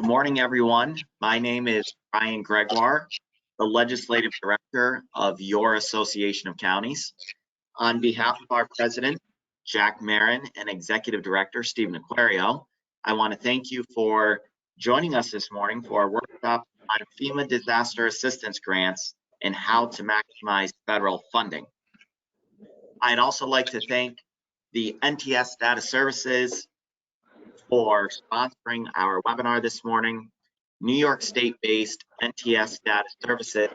Good morning, everyone. My name is Brian Gregoire, the Legislative Director of your Association of Counties. On behalf of our President, Jack Marin, and Executive Director, Stephen Aquario, I want to thank you for joining us this morning for our workshop on FEMA disaster assistance grants and how to maximize federal funding. I'd also like to thank the NTS Data Services for sponsoring our webinar this morning. New York State-based NTS Data Services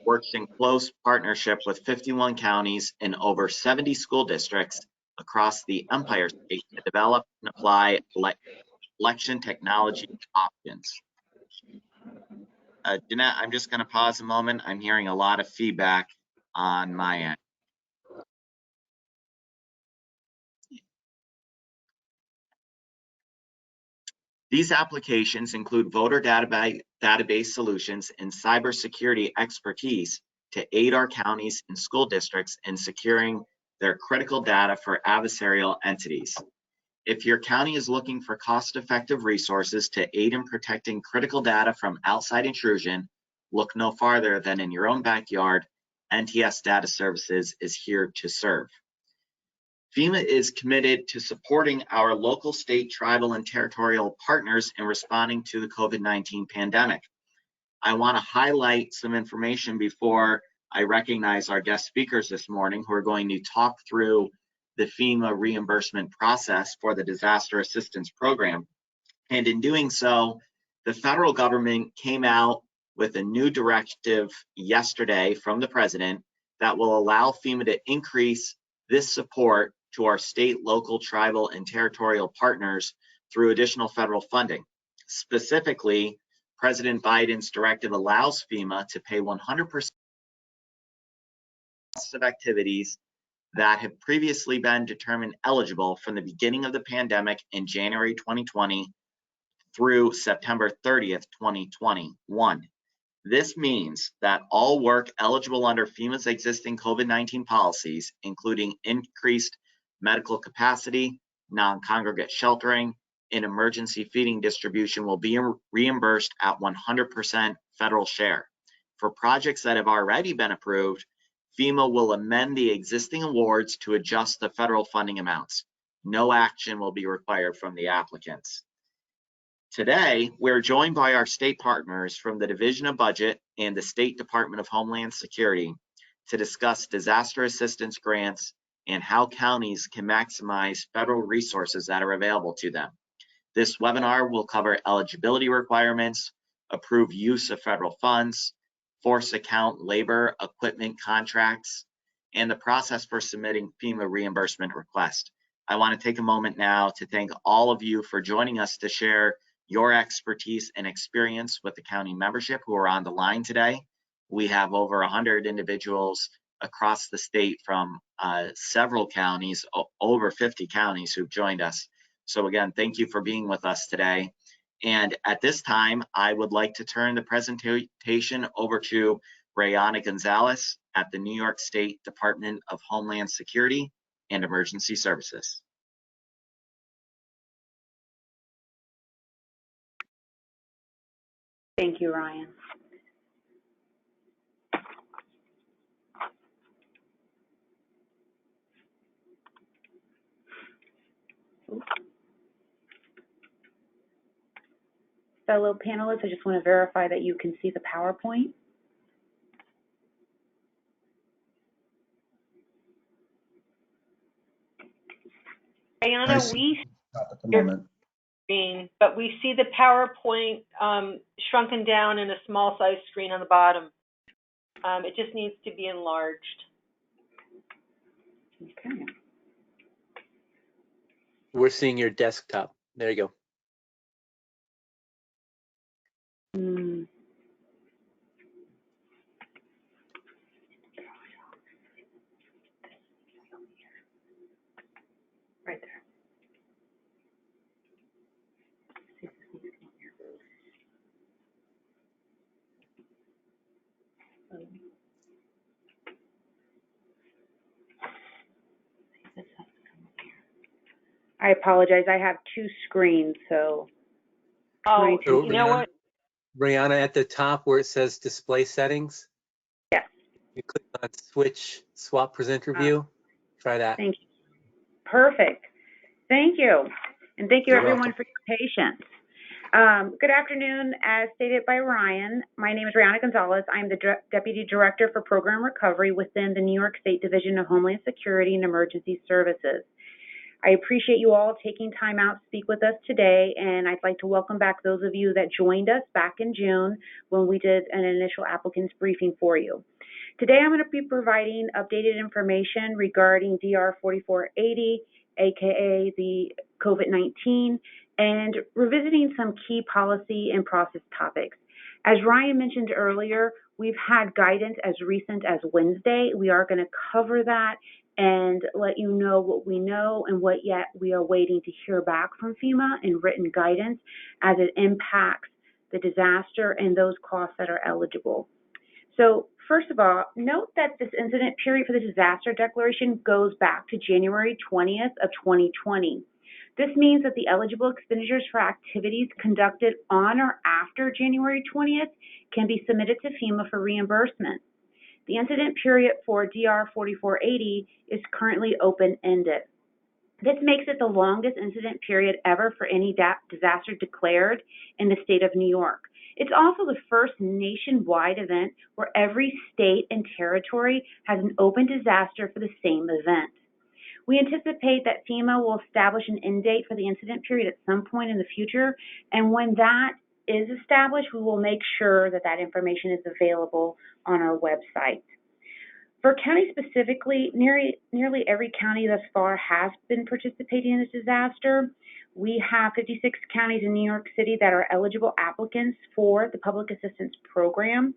works in close partnership with 51 counties and over 70 school districts across the Empire State to develop and apply election technology options. Jeanette, I'm just going to pause a moment. I'm hearing a lot of feedback on my end. These applications include voter database solutions and cybersecurity expertise to aid our counties and school districts in securing their critical data for adversarial entities. If your county is looking for cost-effective resources to aid in protecting critical data from outside intrusion, look no farther than in your own backyard. NTS Data Services is here to serve. FEMA is committed to supporting our local, state, tribal, and territorial partners in responding to the COVID-19 pandemic. I want to highlight some information before I recognize our guest speakers this morning who are going to talk through the FEMA reimbursement process for the Disaster Assistance Program. And in doing so, the federal government came out with a new directive yesterday from the president that will allow FEMA to increase this support to our state, local, tribal, and territorial partners through additional federal funding. Specifically, President Biden's directive allows FEMA to pay 100% of activities that have previously been determined eligible from the beginning of the pandemic in January 2020 through September 30th, 2021. This means that all work eligible under FEMA's existing COVID-19 policies, including increased medical capacity, non-congregate sheltering, and emergency feeding distribution, will be reimbursed at 100% federal share. For projects that have already been approved, FEMA will amend the existing awards to adjust the federal funding amounts. No action will be required from the applicants. Today, we're joined by our state partners from the Division of Budget and the State Department of Homeland Security to discuss disaster assistance grants and how counties can maximize federal resources that are available to them. This webinar will cover eligibility requirements, approved use of federal funds, force account labor equipment contracts, and the process for submitting FEMA reimbursement request. I want to take a moment now to thank all of you for joining us to share your expertise and experience with the county membership who are on the line today. We have over 100 individuals across the state from several counties, over 50 counties who've joined us. So again, thank you for being with us today. And at this time, I would like to turn the presentation over to Rayana Gonzalez at the New York State Department of Homeland Security and Emergency Services. Thank you, Ryan. Fellow panelists, I just want to verify that you can see the PowerPoint. Rayana, we see your screen, but we see the PowerPoint shrunken down in a small size screen on the bottom. It just needs to be enlarged. Okay. We're seeing your desktop. There you go. Right there. I apologize. I have two screens, so Oh, So, you know what? Rayana, at the top where it says display settings, yes. you click on swap presenter view. Try that. Thank you. Perfect. Thank you. And thank you, You're everyone, welcome. for your patience. Good afternoon. As stated by Ryan, my name is Rayana Gonzalez. I'm the Deputy Director for Program Recovery within the New York State Division of Homeland Security and Emergency Services. I appreciate you all taking time out to speak with us today, and I'd like to welcome back those of you that joined us back in June when we did an initial applicants briefing for you. Today, I'm going to be providing updated information regarding DR 4480, aka the COVID-19, and revisiting some key policy and process topics. As Ryan mentioned earlier, we've had guidance as recent as Wednesday. We are going to cover that and let you know what we know and what yet we are waiting to hear back from FEMA in written guidance as it impacts the disaster and those costs that are eligible. So first of all, note that this incident period for the disaster declaration goes back to January 20th of 2020. This means that the eligible expenditures for activities conducted on or after January 20th can be submitted to FEMA for reimbursement. The incident period for DR 4480 is currently open-ended. This makes it the longest incident period ever for any disaster declared in the state of New York. It's also the first nationwide event where every state and territory has an open disaster for the same event. We anticipate that FEMA will establish an end date for the incident period at some point in the future, and when that is established, we will make sure that that information is available on our website. For county specifically, nearly every county thus far has been participating in this disaster. We have 56 counties in New York City that are eligible applicants for the Public Assistance Program.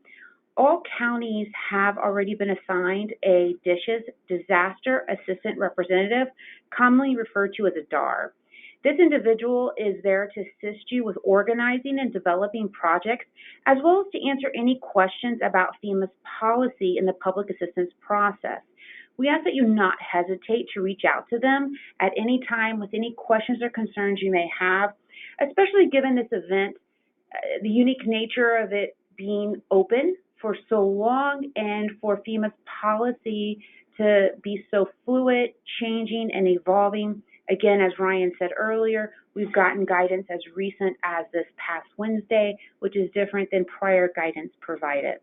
All counties have already been assigned a DISH's Disaster Assistant Representative, commonly referred to as a DAR. This individual is there to assist you with organizing and developing projects, as well as to answer any questions about FEMA's policy in the public assistance process. We ask that you not hesitate to reach out to them at any time with any questions or concerns you may have, especially given this event, the unique nature of it being open for so long and for FEMA's policy to be so fluid, changing, and evolving. Again, as Ryan said earlier, we've gotten guidance as recent as this past Wednesday, which is different than prior guidance provided.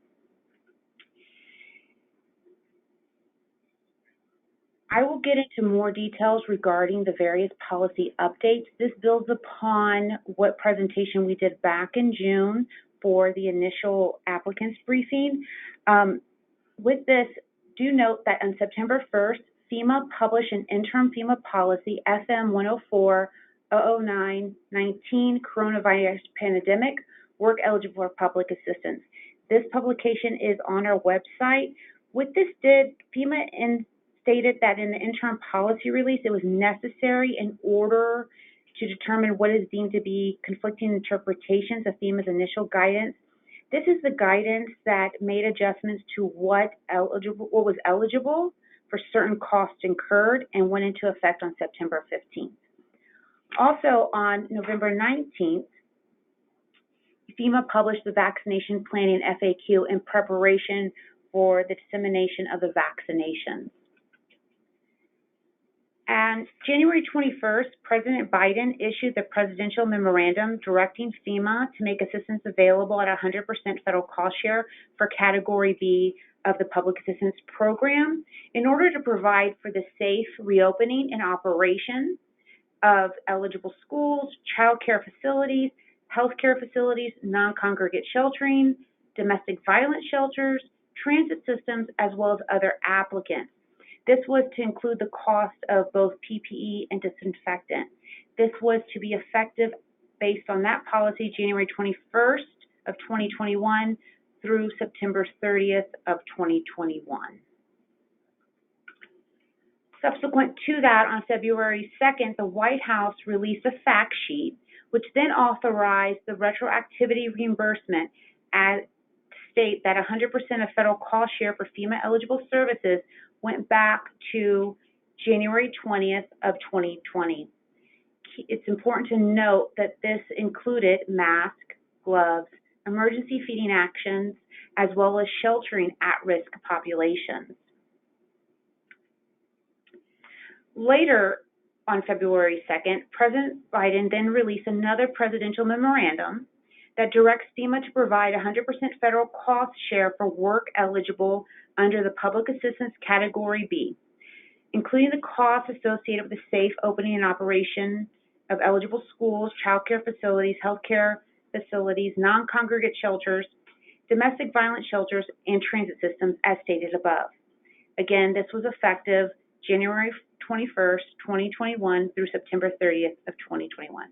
I will get into more details regarding the various policy updates. This builds upon what presentation we did back in June for the initial applicants briefing. With this, do note that on September 1st, FEMA published an interim FEMA policy, SM 104-009-19, Coronavirus Pandemic, Work Eligible for Public Assistance. This publication is on our website. What this did, FEMA stated that in the interim policy release, it was necessary in order to determine what is deemed to be conflicting interpretations of FEMA's initial guidance. This is the guidance that made adjustments to what was eligible for certain costs incurred and went into effect on September 15th. Also on November 19th, FEMA published the vaccination planning FAQ in preparation for the dissemination of the vaccinations. And January 21st, President Biden issued the presidential memorandum directing FEMA to make assistance available at 100% federal cost share for Category B of the Public Assistance Program in order to provide for the safe reopening and operation of eligible schools, child care facilities, healthcare facilities, non-congregate sheltering, domestic violence shelters, transit systems, as well as other applicants. This was to include the cost of both PPE and disinfectant. This was to be effective based on that policy January 21st of 2021 through September 30th of 2021. Subsequent to that, on February 2nd, the White House released a fact sheet, which then authorized the retroactivity reimbursement to state that 100% of federal cost share for FEMA eligible services went back to January 20th of 2020. it's important to note that this included mask, gloves, emergency feeding actions, as well as sheltering at-risk populations. Later, on February 2nd, President Biden then released another presidential memorandum that directs FEMA to provide 100% federal cost share for work eligible under the Public Assistance Category B, including the costs associated with the safe opening and operation of eligible schools, child care facilities, healthcare facilities, non-congregate shelters, domestic violence shelters, and transit systems as stated above. Again, this was effective January 21st, 2021 through September 30th of 2021.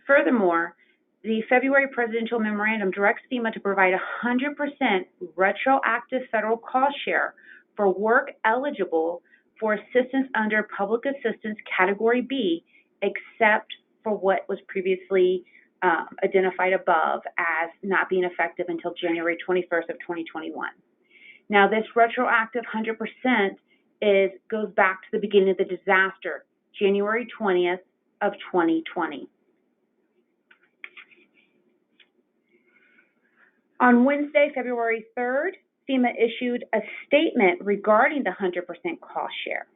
Furthermore, the February presidential memorandum directs FEMA to provide 100% retroactive federal cost share for work eligible for assistance under Public Assistance Category B, except for what was previously identified above as not being effective until January 21st of 2021. Now, this retroactive 100% goes back to the beginning of the disaster, January 20th of 2020. On Wednesday, February 3rd, FEMA issued a statement regarding the 100% cost share.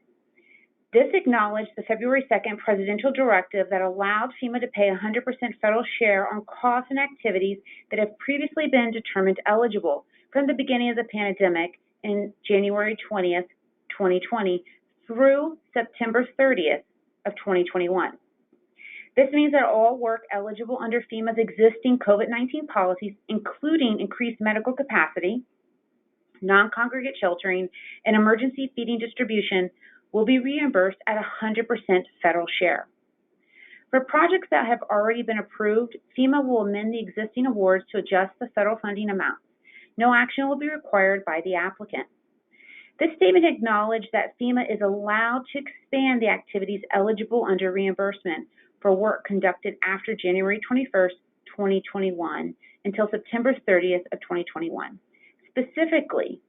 This acknowledged the February 2nd presidential directive that allowed FEMA to pay 100% federal share on costs and activities that have previously been determined eligible from the beginning of the pandemic in January 20th, 2020 through September 30th of 2021. This means that all work eligible under FEMA's existing COVID-19 policies, including increased medical capacity, non-congregate sheltering, and emergency feeding distribution, will be reimbursed at 100% federal share. For projects that have already been approved, FEMA will amend the existing awards to adjust the federal funding amounts. No action will be required by the applicant. This statement acknowledged that FEMA is allowed to expand the activities eligible under reimbursement for work conducted after January 21st, 2021 until September 30th of 2021. Specifically,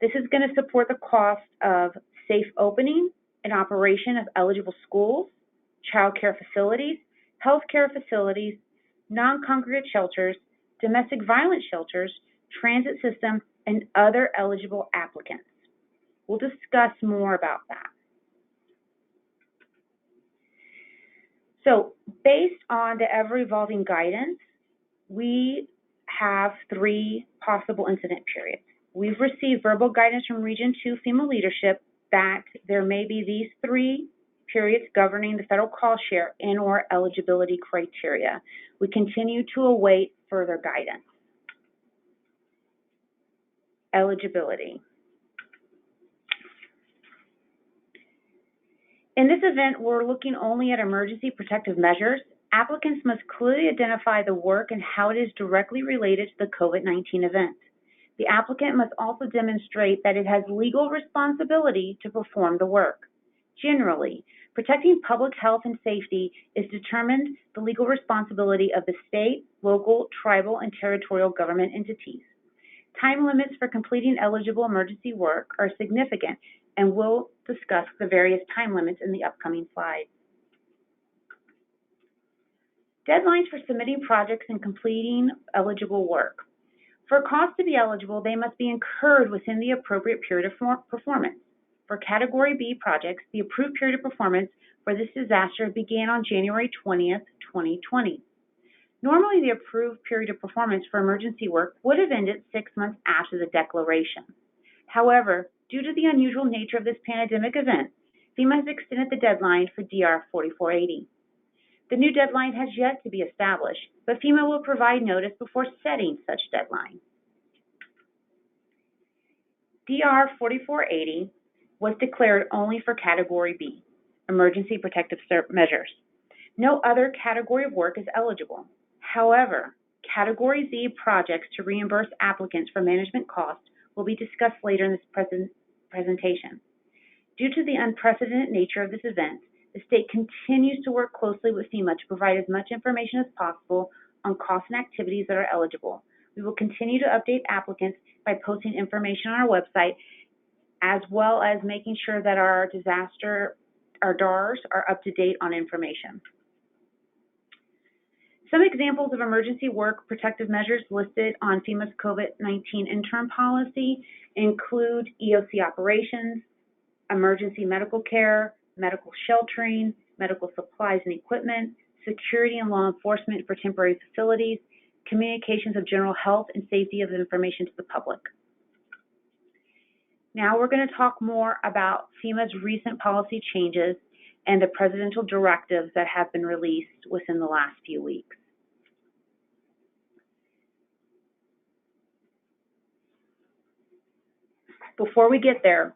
this is going to support the cost of safe opening and operation of eligible schools, child care facilities, healthcare facilities, non-congregate shelters, domestic violence shelters, transit systems, and other eligible applicants. We'll discuss more about that. So, based on the ever-evolving guidance, we have 3 possible incident periods. We've received verbal guidance from Region 2 FEMA leadership that there may be these 3 periods governing the federal cost share and/or eligibility criteria. We continue to await further guidance. Eligibility. In this event, we're looking only at emergency protective measures. Applicants must clearly identify the work and how it is directly related to the COVID-19 event. The applicant must also demonstrate that it has legal responsibility to perform the work. Generally, protecting public health and safety is determined the legal responsibility of the state, local, tribal, and territorial government entities. Time limits for completing eligible emergency work are significant, and we'll discuss the various time limits in the upcoming slides. Deadlines for submitting projects and completing eligible work. For costs to be eligible, they must be incurred within the appropriate period of performance. For Category B projects, the approved period of performance for this disaster began on January 20th, 2020. Normally, the approved period of performance for emergency work would have ended 6 months after the declaration. However, due to the unusual nature of this pandemic event, FEMA has extended the deadline for DR 4480. The new deadline has yet to be established, but FEMA will provide notice before setting such deadline. DR 4480 was declared only for Category B, Emergency Protective Measures. No other category of work is eligible. However, Category Z projects to reimburse applicants for management costs will be discussed later in this presentation. Due to the unprecedented nature of this event, the state continues to work closely with FEMA to provide as much information as possible on costs and activities that are eligible. We will continue to update applicants by posting information on our website, as well as making sure that our disaster our DARs are up to date on information. Some examples of emergency work protective measures listed on FEMA's COVID-19 interim policy include EOC operations, emergency medical care, medical sheltering, medical supplies and equipment, security and law enforcement for temporary facilities, communications of general health and safety of information to the public. Now we're going to talk more about FEMA's recent policy changes and the presidential directives that have been released within the last few weeks. Before we get there,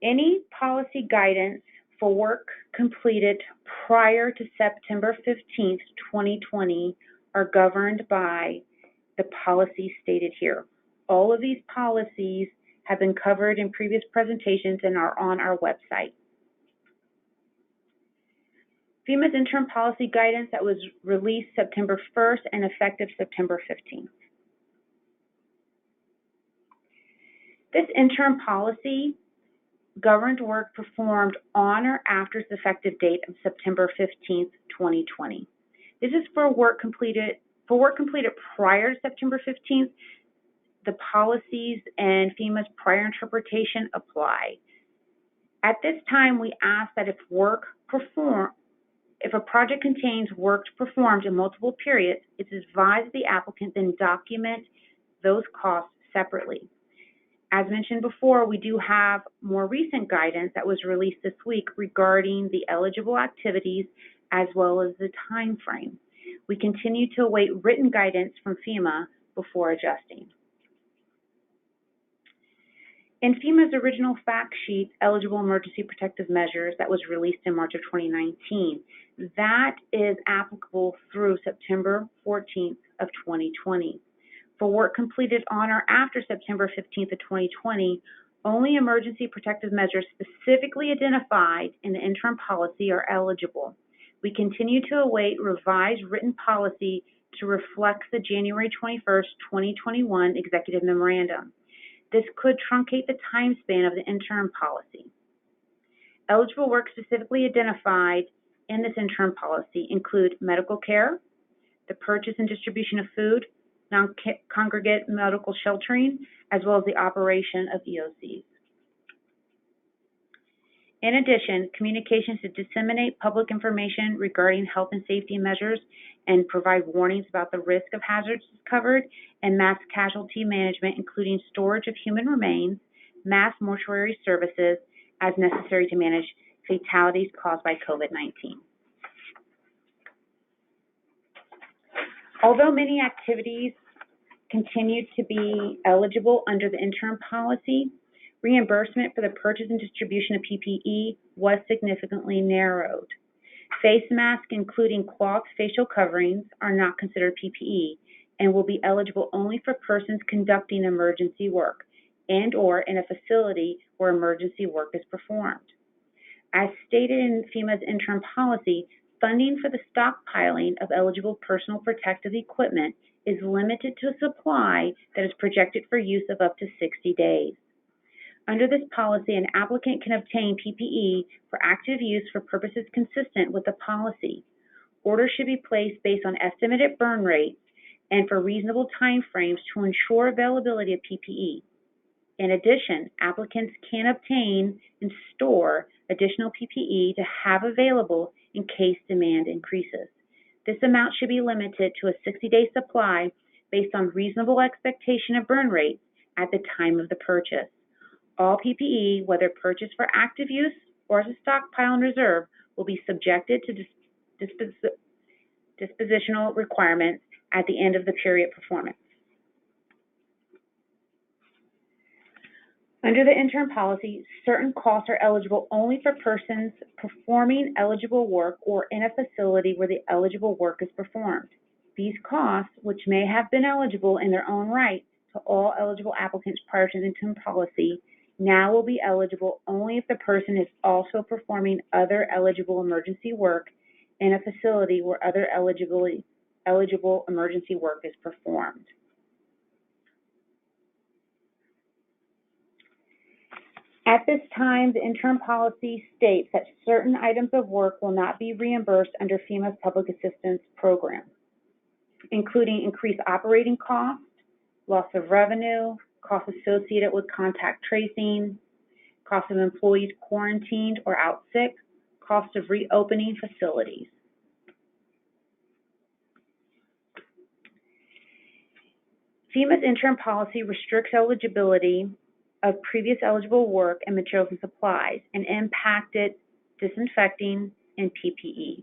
any policy guidance for work completed prior to September 15th, 2020 are governed by the policies stated here. All of these policies have been covered in previous presentations and are on our website. FEMA's interim policy guidance that was released September 1st and effective September 15th. This interim policy governed work performed on or after the effective date of September 15th, 2020. This is for work completed prior to September 15th. The policies and FEMA's prior interpretation apply. At this time, we ask that if a project contains work performed in multiple periods, it's advised the applicant then document those costs separately. As mentioned before, we do have more recent guidance that was released this week regarding the eligible activities as well as the time frame. We continue to await written guidance from FEMA before adjusting. In FEMA's original fact sheet, Eligible Emergency Protective Measures, that was released in March of 2019, that is applicable through September 14th of 2020. For work completed on or after September 15th of 2020, only emergency protective measures specifically identified in the interim policy are eligible. We continue to await revised written policy to reflect the January 21st, 2021 Executive Memorandum. This could truncate the time span of the interim policy. Eligible work specifically identified in this interim policy include medical care, the purchase and distribution of food, non-congregate medical sheltering, as well as the operation of EOCs. In addition, communications to disseminate public information regarding health and safety measures and provide warnings about the risk of hazards is covered, and mass casualty management, including storage of human remains, mass mortuary services as necessary to manage fatalities caused by COVID-19. Although many activities continued to be eligible under the interim policy, reimbursement for the purchase and distribution of PPE was significantly narrowed. Face masks, including cloth facial coverings, are not considered PPE and will be eligible only for persons conducting emergency work and/or in a facility where emergency work is performed. As stated in FEMA's interim policy, funding for the stockpiling of eligible personal protective equipment is limited to a supply that is projected for use of up to 60 days. Under this policy, an applicant can obtain PPE for active use for purposes consistent with the policy. Orders should be placed based on estimated burn rates and for reasonable time frames to ensure availability of PPE. In addition, applicants can obtain and store additional PPE to have available in case demand increases. This amount should be limited to a 60-day supply based on reasonable expectation of burn rates at the time of the purchase. All PPE, whether purchased for active use or as a stockpile in reserve, will be subjected to dispositional requirements at the end of the period performance. Under the interim policy, certain costs are eligible only for persons performing eligible work or in a facility where the eligible work is performed. These costs, which may have been eligible in their own right to all eligible applicants prior to the interim policy, now will be eligible only if the person is also performing other eligible emergency work in a facility where other eligible emergency work is performed. At this time, the interim policy states that certain items of work will not be reimbursed under FEMA's public assistance program, including increased operating costs, loss of revenue, costs associated with contact tracing, cost of employees quarantined or out sick, cost of reopening facilities. FEMA's interim policy restricts eligibility of previous eligible work and materials and supplies and impacted disinfecting and PPE.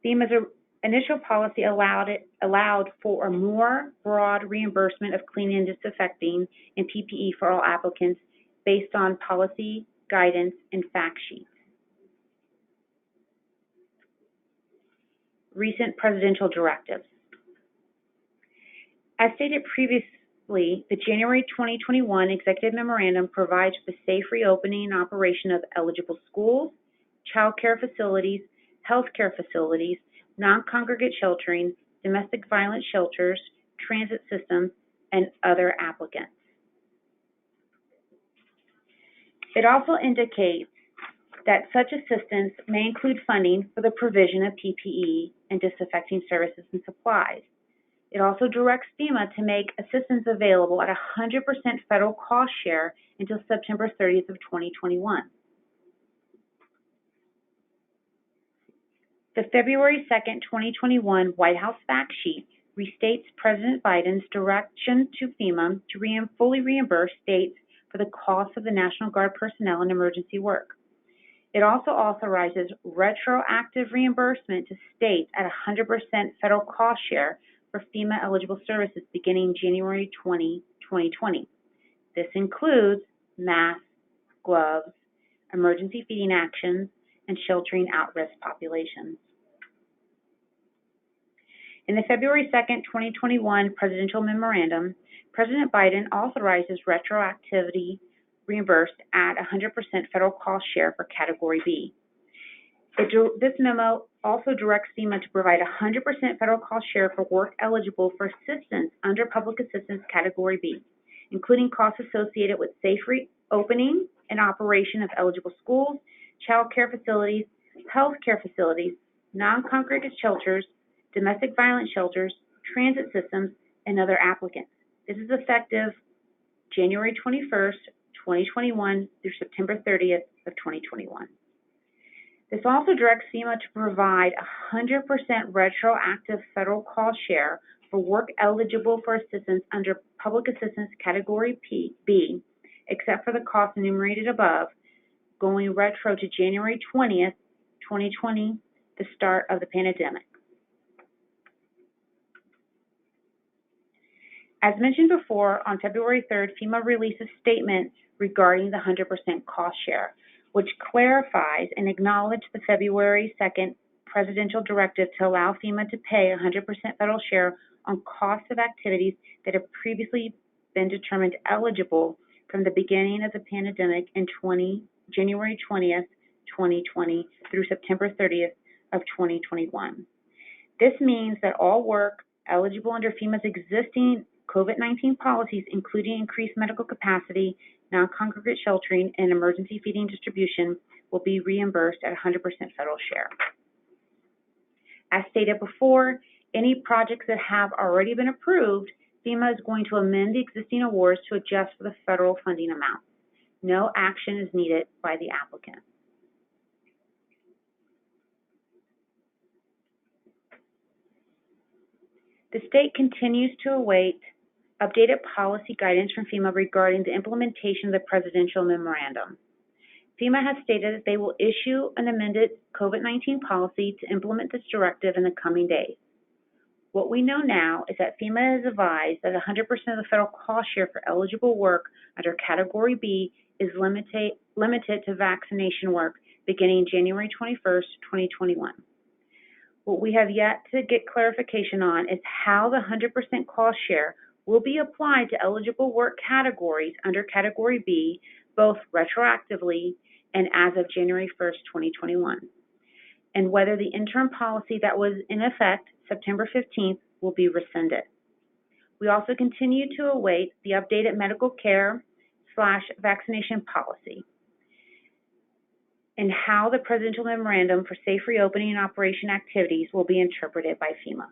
FEMA's initial policy allowed for a more broad reimbursement of cleaning and disinfecting and PPE for all applicants based on policy, guidance, and fact sheets. Recent presidential directives. As stated previously, the January 2021 Executive Memorandum provides for the safe reopening and operation of eligible schools, child care facilities, healthcare facilities, non-congregate sheltering, domestic violence shelters, transit systems, and other applicants. It also indicates that such assistance may include funding for the provision of PPE and disinfecting services and supplies. It also directs FEMA to make assistance available at 100% federal cost share until September 30th of 2021. The February 2nd, 2021 White House fact sheet restates President Biden's direction to FEMA to fully reimburse states for the cost of the National Guard personnel and emergency work. It also authorizes retroactive reimbursement to states at 100% federal cost share for FEMA eligible services beginning January 2020. This includes masks, gloves, emergency feeding actions, and sheltering at-risk populations. In the February 2nd, 2021 Presidential Memorandum, President Biden authorizes retroactivity reimbursed at 100% federal cost share for Category B. This memo also directs FEMA to provide 100% federal cost share for work eligible for assistance under Public Assistance Category B, including costs associated with safe reopening and operation of eligible schools, child care facilities, health care facilities, non-congregate shelters, domestic violence shelters, transit systems, and other applicants. This is effective January 21st, 2021 through September 30th of 2021. This also directs FEMA to provide 100% retroactive federal cost share for work eligible for assistance under Public Assistance Category B, except for the costs enumerated above, going retro to January 20th, 2020, the start of the pandemic. As mentioned before, on February 3rd, FEMA released a statement regarding the 100% cost share, which clarifies and acknowledged the February 2nd presidential directive to allow FEMA to pay 100% federal share on costs of activities that have previously been determined eligible from the beginning of the pandemic in January 20th, 2020 through September 30th of 2021. This means that all work eligible under FEMA's existing COVID-19 policies, including increased medical capacity, non-congregate sheltering, and emergency feeding distribution, will be reimbursed at 100% federal share. As stated before, any projects that have already been approved, FEMA is going to amend the existing awards to adjust for the federal funding amount. No action is needed by the applicant. The state continues to await updated policy guidance from FEMA regarding the implementation of the presidential memorandum. FEMA has stated that they will issue an amended COVID-19 policy to implement this directive in the coming days. What we know now is that FEMA has advised that 100% of the federal cost share for eligible work under Category B is limited to vaccination work beginning January 21st, 2021. What we have yet to get clarification on is how the 100% cost share will be applied to eligible work categories under Category B, both retroactively and as of January 1st, 2021, and whether the interim policy that was in effect September 15th will be rescinded. We also continue to await the updated medical care vaccination policy, and how the Presidential Memorandum for Safe Reopening and Operation Activities will be interpreted by FEMA.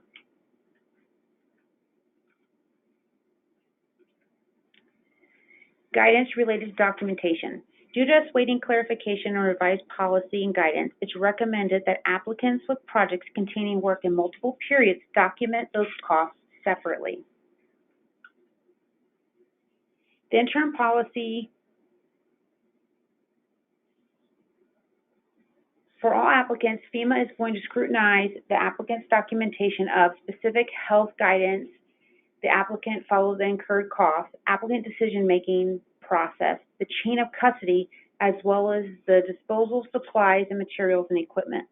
Guidance related to documentation. Due to us waiting clarification on revised policy and guidance, it's recommended that applicants with projects containing work in multiple periods document those costs separately. The interim policy for all applicants, FEMA is going to scrutinize the applicant's documentation of specific health guidance. The applicant follows the incurred costs, applicant decision-making process, the chain of custody, as well as the disposal of supplies and materials and equipment.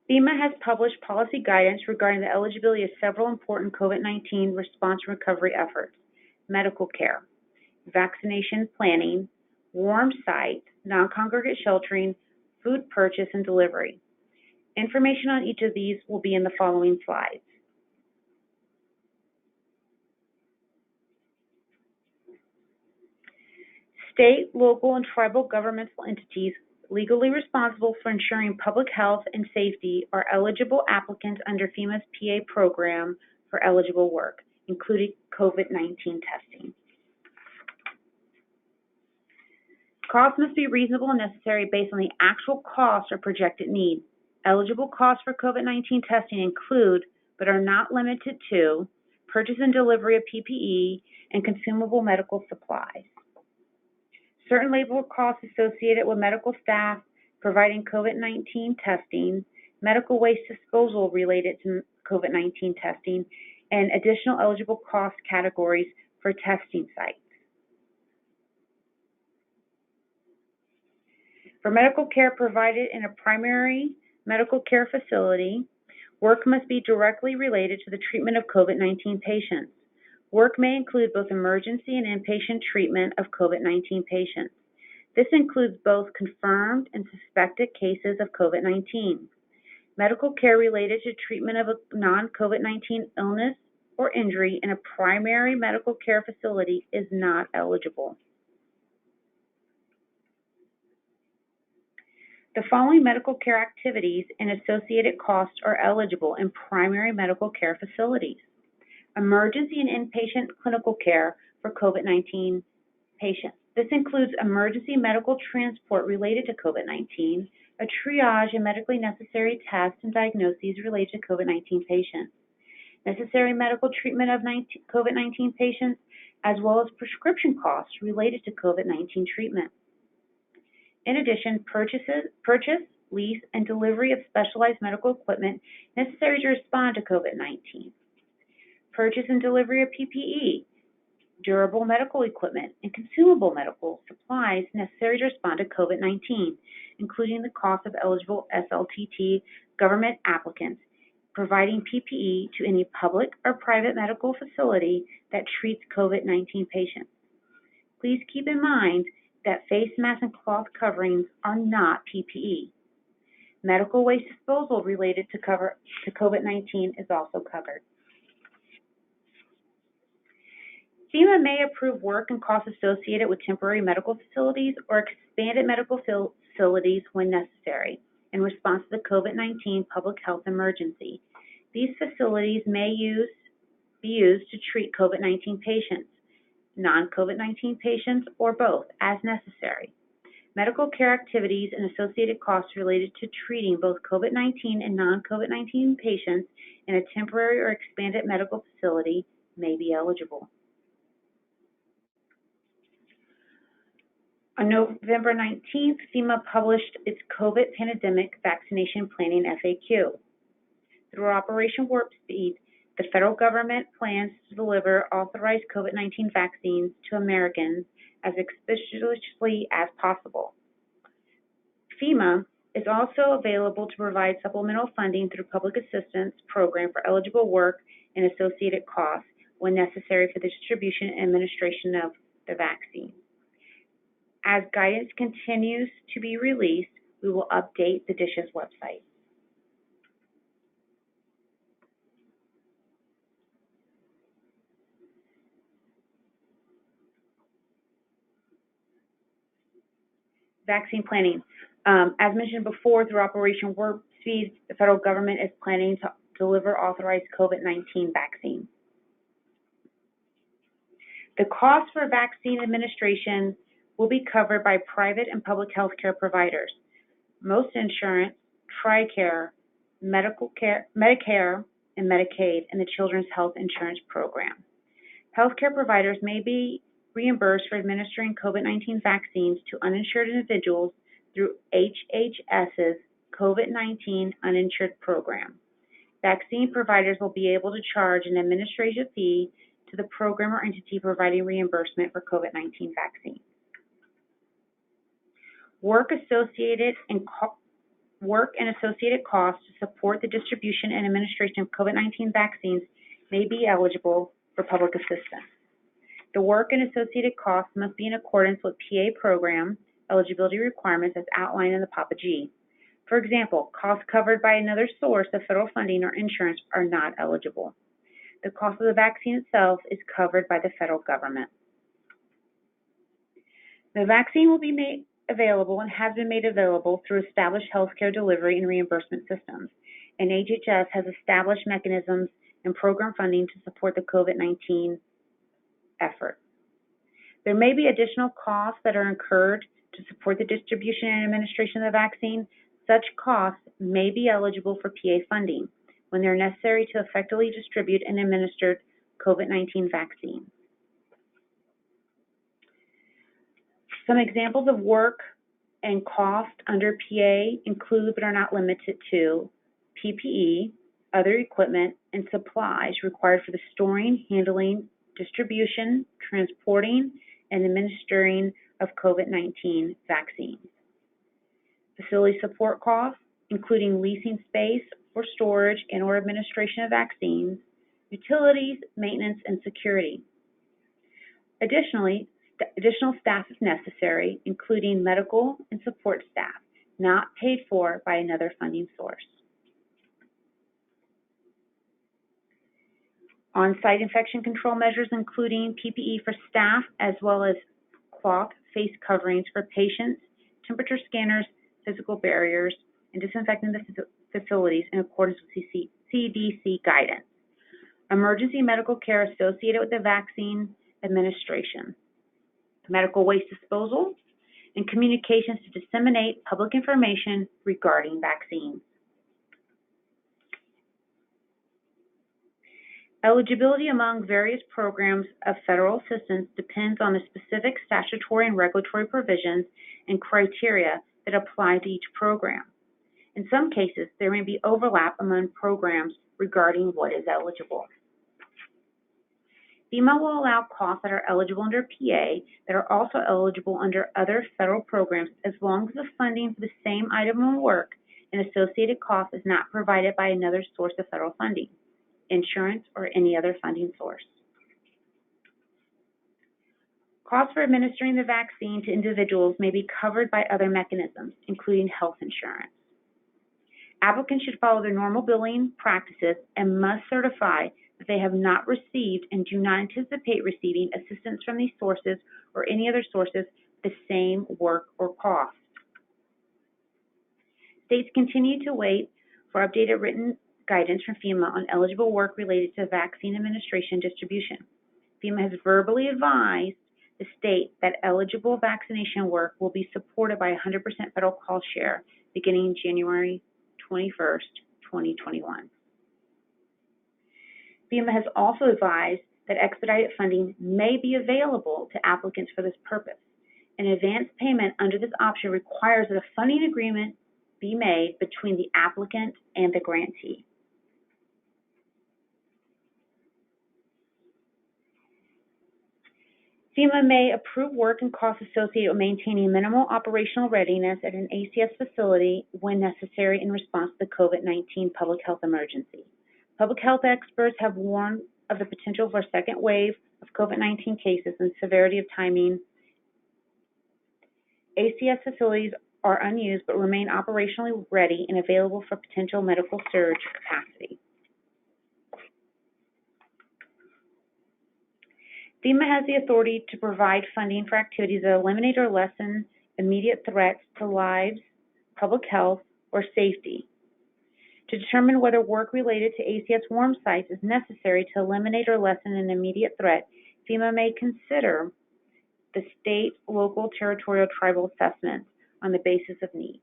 FEMA has published policy guidance regarding the eligibility of several important COVID-19 response and recovery efforts: medical care, vaccination planning, warm site, non-congregate sheltering, food purchase and delivery. Information on each of these will be in the following slides. State, local, and tribal governmental entities legally responsible for ensuring public health and safety are eligible applicants under FEMA's PA program for eligible work, including COVID-19 testing. Costs must be reasonable and necessary based on the actual cost or projected need. Eligible costs for COVID-19 testing include, but are not limited to, purchase and delivery of PPE and consumable medical supplies. Certain labor costs associated with medical staff providing COVID-19 testing, medical waste disposal related to COVID-19 testing, and additional eligible cost categories for testing sites. For medical care provided in a primary medical care facility, work must be directly related to the treatment of COVID-19 patients. Work may include both emergency and inpatient treatment of COVID-19 patients. This includes both confirmed and suspected cases of COVID-19. Medical care related to treatment of a non-COVID-19 illness or injury in a primary medical care facility is not eligible. The following medical care activities and associated costs are eligible in primary medical care facilities: emergency and inpatient clinical care for COVID-19 patients. This includes emergency medical transport related to COVID-19, a triage and medically necessary tests and diagnoses related to COVID-19 patients, necessary medical treatment of COVID-19 patients, as well as prescription costs related to COVID-19 treatment. In addition, purchase, lease, and delivery of specialized medical equipment necessary to respond to COVID-19. Purchase and delivery of PPE, durable medical equipment, and consumable medical supplies necessary to respond to COVID-19, including the cost of eligible SLTT government applicants, providing PPE to any public or private medical facility that treats COVID-19 patients. Please keep in mind that face masks and cloth coverings are not PPE. Medical waste disposal related to COVID-19 is also covered. FEMA may approve work and costs associated with temporary medical facilities or expanded medical facilities when necessary in response to the COVID-19 public health emergency. These facilities may be used to treat COVID-19 patients, non-COVID-19 patients, or both as necessary. Medical care activities and associated costs related to treating both COVID-19 and non-COVID-19 patients in a temporary or expanded medical facility may be eligible. On November 19th, FEMA published its COVID pandemic vaccination planning FAQ. Through Operation Warp Speed, the federal government plans to deliver authorized COVID-19 vaccines to Americans as expeditiously as possible. FEMA is also available to provide supplemental funding through Public Assistance Program for eligible work and associated costs when necessary for the distribution and administration of the vaccine. As guidance continues to be released, we will update the DISH's website. Vaccine planning. As mentioned before, through Operation Warp Speed, the federal government is planning to deliver authorized COVID-19 vaccine. The cost for vaccine administration will be covered by private and public health care providers. Most insurance, TRICARE, Medicare, and Medicaid, and the Children's Health Insurance Program. Healthcare providers may be reimbursed for administering COVID-19 vaccines to uninsured individuals through HHS's COVID-19 Uninsured Program. Vaccine providers will be able to charge an administrative fee to the program or entity providing reimbursement for COVID-19 vaccine. Work and associated costs to support the distribution and administration of COVID-19 vaccines may be eligible for public assistance. The work and associated costs must be in accordance with PA program eligibility requirements as outlined in the PAPA G. For example, costs covered by another source of federal funding or insurance are not eligible. The cost of the vaccine itself is covered by the federal government. The vaccine will be made available and has been made available through established healthcare delivery and reimbursement systems, and HHS has established mechanisms and program funding to support the COVID-19 effort. There may be additional costs that are incurred to support the distribution and administration of the vaccine. Such costs may be eligible for PA funding when they're necessary to effectively distribute and administer COVID-19 vaccines. Some examples of work and cost under PA include but are not limited to PPE, other equipment, and supplies required for the storing, handling, distribution, transporting, and administering of COVID-19 vaccines. Facility support costs, including leasing space for storage and or administration of vaccines, utilities, maintenance, and security. Additionally, additional staff if necessary, including medical and support staff, not paid for by another funding source. On-site infection control measures, including PPE for staff, as well as cloth face coverings for patients, temperature scanners, physical barriers, and disinfecting the facilities in accordance with CDC guidance. Emergency medical care associated with the vaccine administration. Medical waste disposal, and communications to disseminate public information regarding vaccines. Eligibility among various programs of federal assistance depends on the specific statutory and regulatory provisions and criteria that apply to each program. In some cases, there may be overlap among programs regarding what is eligible. FEMA will allow costs that are eligible under PA that are also eligible under other federal programs as long as the funding for the same item of work and associated costs is not provided by another source of federal funding, insurance, or any other funding source. Costs for administering the vaccine to individuals may be covered by other mechanisms, including health insurance. Applicants should follow their normal billing practices and must certify that they have not received and do not anticipate receiving assistance from these sources or any other sources the same work or cost. States continue to wait for updated written guidance from FEMA on eligible work related to vaccine administration distribution. FEMA has verbally advised the state that eligible vaccination work will be supported by 100% federal cost share beginning January 21st, 2021. FEMA has also advised that expedited funding may be available to applicants for this purpose. An advance payment under this option requires that a funding agreement be made between the applicant and the grantee. FEMA may approve work and costs associated with maintaining minimal operational readiness at an ACS facility when necessary in response to the COVID-19 public health emergency. Public health experts have warned of the potential for a second wave of COVID-19 cases and severity of timing. ACS facilities are unused but remain operationally ready and available for potential medical surge capacity. FEMA has the authority to provide funding for activities that eliminate or lessen immediate threats to lives, public health, or safety. To determine whether work related to ACS warm sites is necessary to eliminate or lessen an immediate threat, FEMA may consider the state, local, territorial, tribal assessments on the basis of need.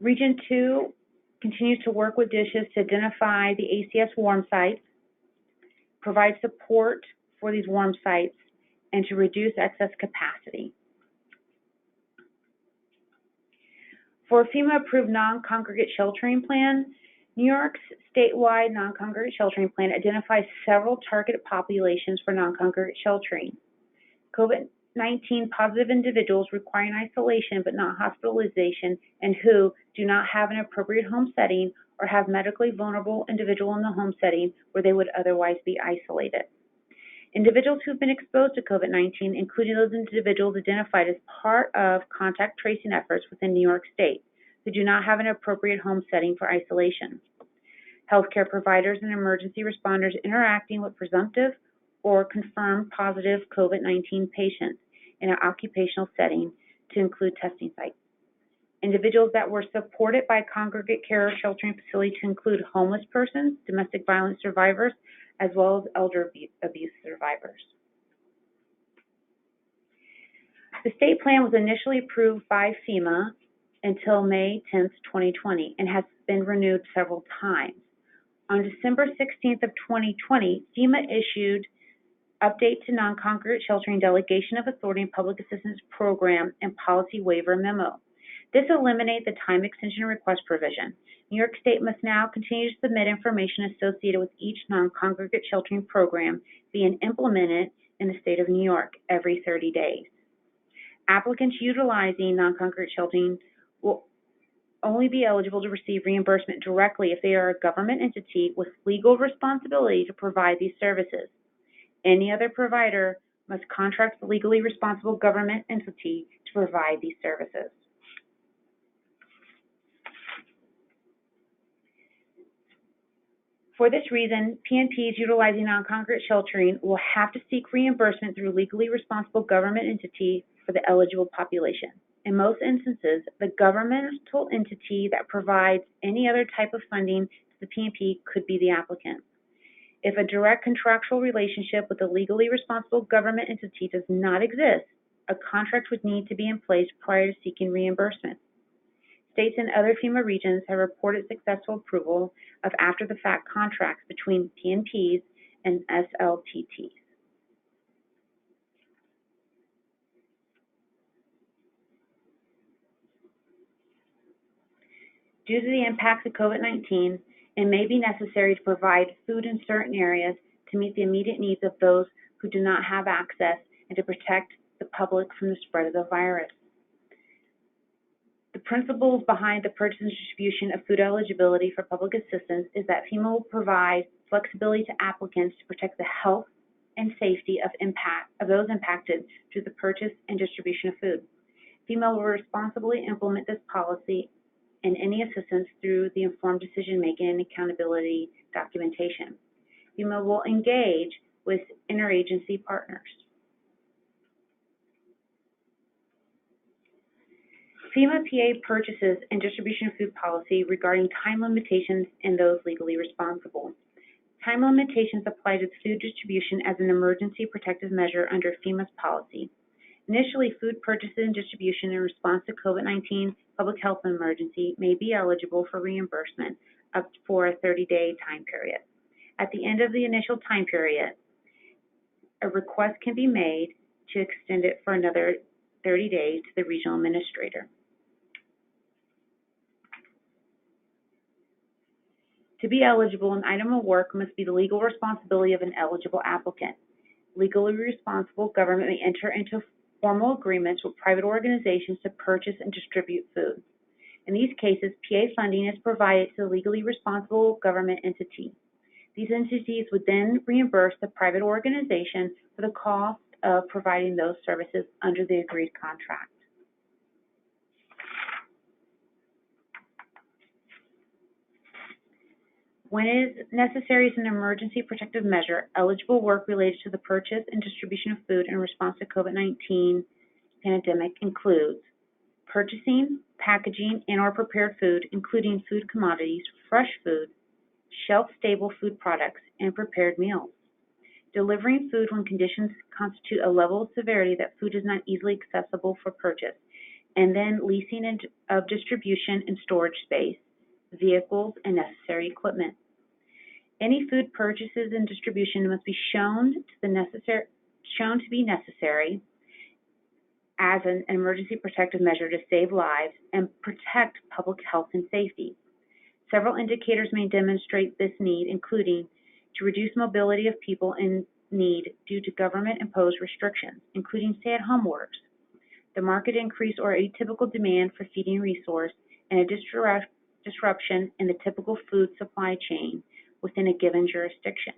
Region 2 continues to work with DISHs to identify the ACS warm sites, provide support for these warm sites, and to reduce excess capacity. For a FEMA-approved non-congregate sheltering plan, New York's statewide non-congregate sheltering plan identifies several targeted populations for non-congregate sheltering. COVID-19 positive individuals requiring isolation but not hospitalization and who do not have an appropriate home setting or have medically vulnerable individual in the home setting where they would otherwise be isolated. Individuals who have been exposed to COVID-19, including those individuals identified as part of contact tracing efforts within New York State, who do not have an appropriate home setting for isolation. Healthcare providers and emergency responders interacting with presumptive or confirmed positive COVID-19 patients in an occupational setting to include testing sites. Individuals that were supported by congregate care or sheltering facility to include homeless persons, domestic violence survivors, as well as elder abuse survivors. The state plan was initially approved by FEMA until May 10, 2020, and has been renewed several times. On December 16th of 2020, FEMA issued Update to Non-Congregate Sheltering Delegation of Authority and Public Assistance Program and Policy Waiver Memo. This eliminates the time extension request provision. New York State must now continue to submit information associated with each non-congregate sheltering program being implemented in the state of New York every 30 days. Applicants utilizing non-congregate sheltering will only be eligible to receive reimbursement directly if they are a government entity with legal responsibility to provide these services. Any other provider must contract the legally responsible government entity to provide these services. For this reason, PNPs utilizing non-congregate sheltering will have to seek reimbursement through a legally responsible government entity for the eligible population. In most instances, the governmental entity that provides any other type of funding to the PNP could be the applicant. If a direct contractual relationship with a legally responsible government entity does not exist, a contract would need to be in place prior to seeking reimbursement. States and other FEMA regions have reported successful approval of after-the-fact contracts between PNPs and SLTTs. Due to the impacts of COVID-19, it may be necessary to provide food in certain areas to meet the immediate needs of those who do not have access and to protect the public from the spread of the virus. The principles behind the purchase and distribution of food eligibility for public assistance is that FEMA will provide flexibility to applicants to protect the health and safety of those impacted through the purchase and distribution of food. FEMA will responsibly implement this policy and any assistance through the informed decision-making and accountability documentation. FEMA will engage with interagency partners. FEMA PA purchases and distribution of food policy regarding time limitations and those legally responsible. Time limitations apply to food distribution as an emergency protective measure under FEMA's policy. Initially, food purchases and distribution in response to COVID-19 public health emergency may be eligible for reimbursement up for a 30-day time period. At the end of the initial time period, a request can be made to extend it for another 30 days to the regional administrator. To be eligible, an item of work must be the legal responsibility of an eligible applicant. Legally responsible government may enter into formal agreements with private organizations to purchase and distribute food. In these cases, PA funding is provided to the legally responsible government entity. These entities would then reimburse the private organization for the cost of providing those services under the agreed contract. When it is necessary as an emergency protective measure, eligible work related to the purchase and distribution of food in response to COVID-19 pandemic includes purchasing, packaging, and/or prepared food, including food commodities, fresh food, shelf-stable food products, and prepared meals. Delivering food when conditions constitute a level of severity that food is not easily accessible for purchase, and then leasing of distribution and storage space, vehicles, and necessary equipment. Any food purchases and distribution must be shown to be necessary as an emergency protective measure to save lives and protect public health and safety. Several indicators may demonstrate this need, including to reduce mobility of people in need due to government-imposed restrictions, including stay-at-home orders, the market increase or atypical demand for feeding resource, and a disruption in the typical food supply chain within a given jurisdiction.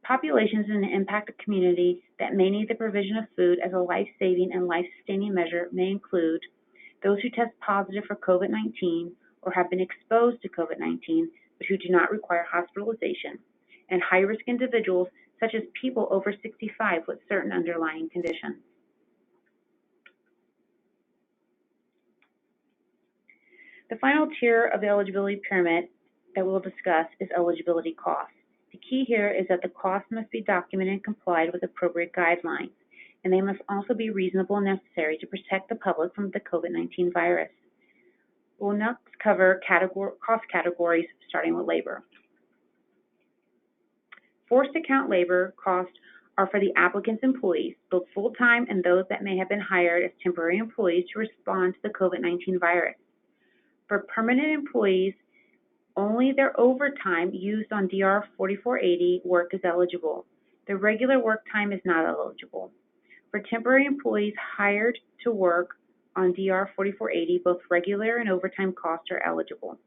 Populations in an impacted community that may need the provision of food as a life-saving and life-sustaining measure may include those who test positive for COVID-19 or have been exposed to COVID-19 but who do not require hospitalization, and high-risk individuals such as people over 65 with certain underlying conditions. The final tier of the eligibility pyramid that we'll discuss is eligibility costs. The key here is that the costs must be documented and complied with appropriate guidelines, and they must also be reasonable and necessary to protect the public from the COVID-19 virus. We'll next cover cost categories, starting with labor. Forced account labor costs are for the applicant's employees, both full-time and those that may have been hired as temporary employees to respond to the COVID-19 virus. For permanent employees, only their overtime used on DR 4480 work is eligible. The regular work time is not eligible. For temporary employees hired to work on DR 4480, both regular and overtime costs are eligible.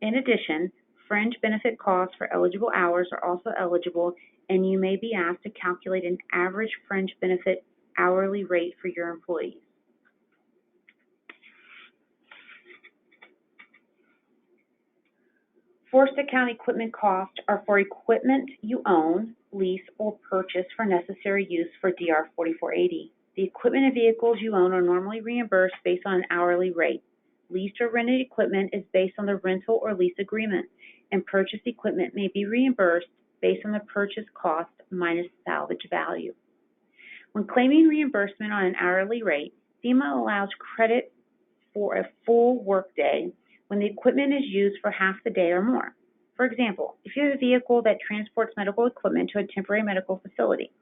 In addition, fringe benefit costs for eligible hours are also eligible, and you may be asked to calculate an average fringe benefit hourly rate for your employees. Forced account equipment costs are for equipment you own, lease, or purchase for necessary use for DR 4480. The equipment and vehicles you own are normally reimbursed based on an hourly rate. Leased or rented equipment is based on the rental or lease agreement, and purchased equipment may be reimbursed based on the purchase cost minus salvage value. When claiming reimbursement on an hourly rate, FEMA allows credit for a full workday when the equipment is used for half the day or more. For example, if you have a vehicle that transports medical equipment to a temporary medical facility,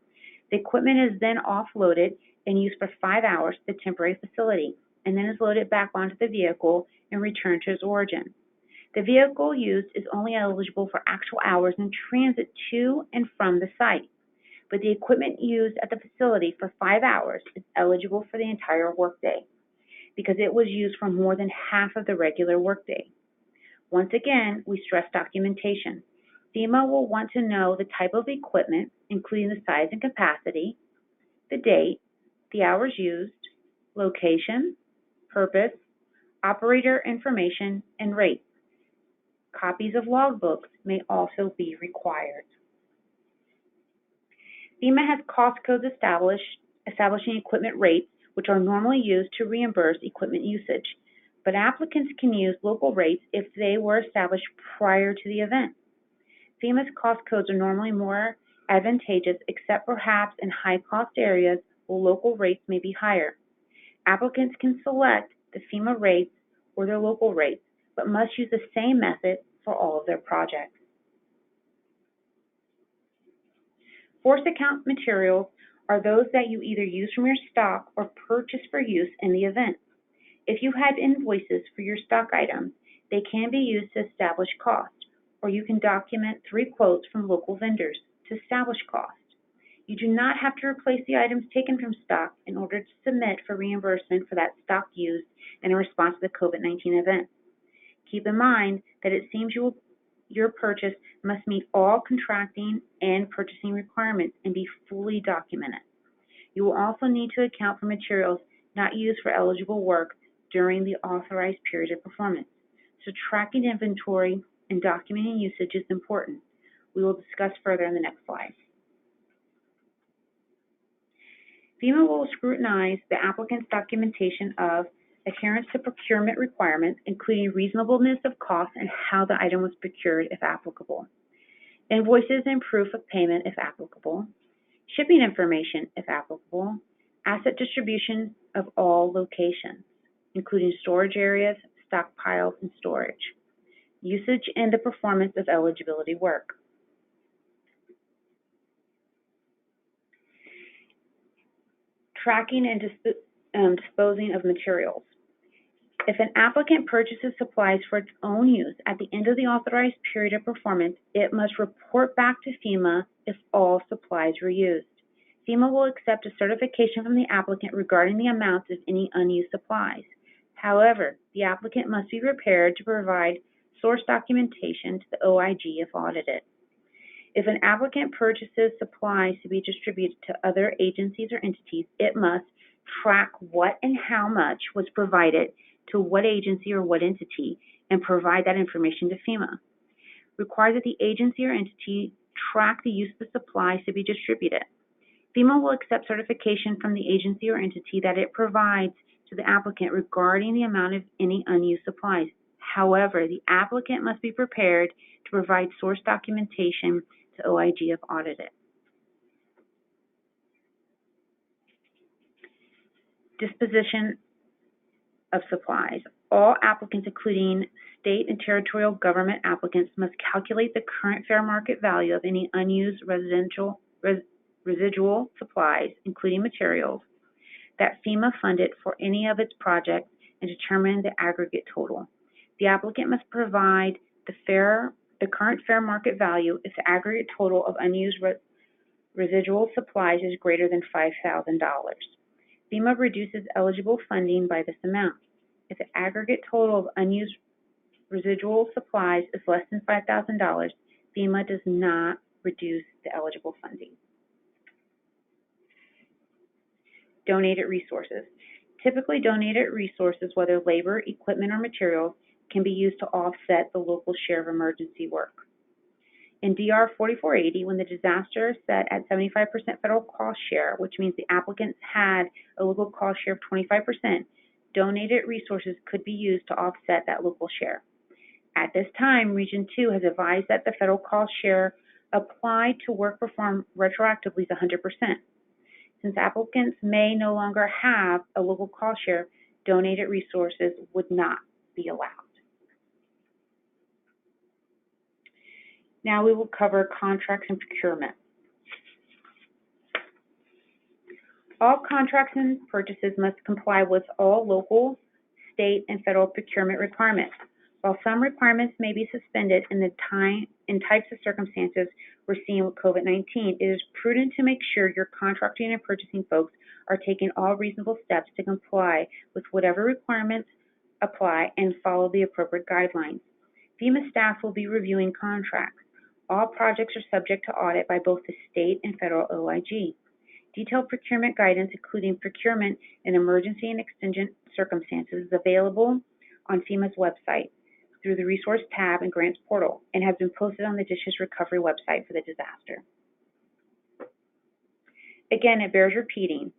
the equipment is then offloaded and used for 5 hours at the temporary facility, and then is loaded back onto the vehicle and returned to its origin. The vehicle used is only eligible for actual hours in transit to and from the site, but the equipment used at the facility for 5 hours is eligible for the entire workday, because it was used for more than half of the regular workday. Once again, we stress documentation. FEMA will want to know the type of equipment, including the size and capacity, the date, the hours used, location, purpose, operator information, and rate. Copies of logbooks may also be required. FEMA has cost codes establishing equipment rates, which are normally used to reimburse equipment usage, but applicants can use local rates if they were established prior to the event. FEMA's cost codes are normally more advantageous, except perhaps in high-cost areas where local rates may be higher. Applicants can select the FEMA rates or their local rates, but must use the same method for all of their projects. Forced account materials are those that you either use from your stock or purchase for use in the event. If you have invoices for your stock items, they can be used to establish cost, or you can document 3 quotes from local vendors to establish cost. You do not have to replace the items taken from stock in order to submit for reimbursement for that stock used in response to the COVID-19 event. Keep in mind that it seems you will your purchase must meet all contracting and purchasing requirements and be fully documented. You will also need to account for materials not used for eligible work during the authorized period of performance. So tracking inventory and documenting usage is important. We will discuss further in the next slide. FEMA will scrutinize the applicant's documentation of adherence to procurement requirements, including reasonableness of cost and how the item was procured, if applicable, invoices and proof of payment, if applicable, shipping information, if applicable, asset distribution of all locations, including storage areas, stockpiles, and storage, usage and the performance of eligibility work. Tracking and disposing of materials. If an applicant purchases supplies for its own use at the end of the authorized period of performance, it must report back to FEMA if all supplies were used. FEMA will accept a certification from the applicant regarding the amounts of any unused supplies. However, the applicant must be prepared to provide source documentation to the OIG if audited. If an applicant purchases supplies to be distributed to other agencies or entities, it must track what and how much was provided to what agency or what entity and provide that information to FEMA. Require that the agency or entity track the use of the supplies to be distributed. FEMA will accept certification from the agency or entity that it provides to the applicant regarding the amount of any unused supplies. However, the applicant must be prepared to provide source documentation to OIG if audited. Disposition of supplies. All applicants, including state and territorial government applicants, must calculate the current fair market value of any unused residual supplies, including materials, that FEMA funded for any of its projects and determine the aggregate total. The applicant must provide the current fair market value if the aggregate total of unused residual supplies is greater than $5,000. FEMA reduces eligible funding by this amount. If the aggregate total of unused residual supplies is less than $5,000, FEMA does not reduce the eligible funding. Donated resources. Typically, donated resources, whether labor, equipment, or materials, can be used to offset the local share of emergency work. In DR 4480, when the disaster is set at 75% federal cost share, which means the applicants had a local cost share of 25%, donated resources could be used to offset that local share. At this time, Region 2 has advised that the federal cost share applied to work performed retroactively is 100%. Since applicants may no longer have a local cost share, donated resources would not be allowed. Now we will cover contracts and procurement. All contracts and purchases must comply with all local, state, and federal procurement requirements. While some requirements may be suspended in types of circumstances we're seeing with COVID-19, it is prudent to make sure your contracting and purchasing folks are taking all reasonable steps to comply with whatever requirements apply and follow the appropriate guidelines. FEMA staff will be reviewing contracts. All projects are subject to audit by both the state and federal OIG. Detailed procurement guidance, including procurement in emergency and extingent circumstances, is available on FEMA's website through the Resource tab and Grants portal and has been posted on the Dishes Recovery website for the disaster. Again, it bears repeating.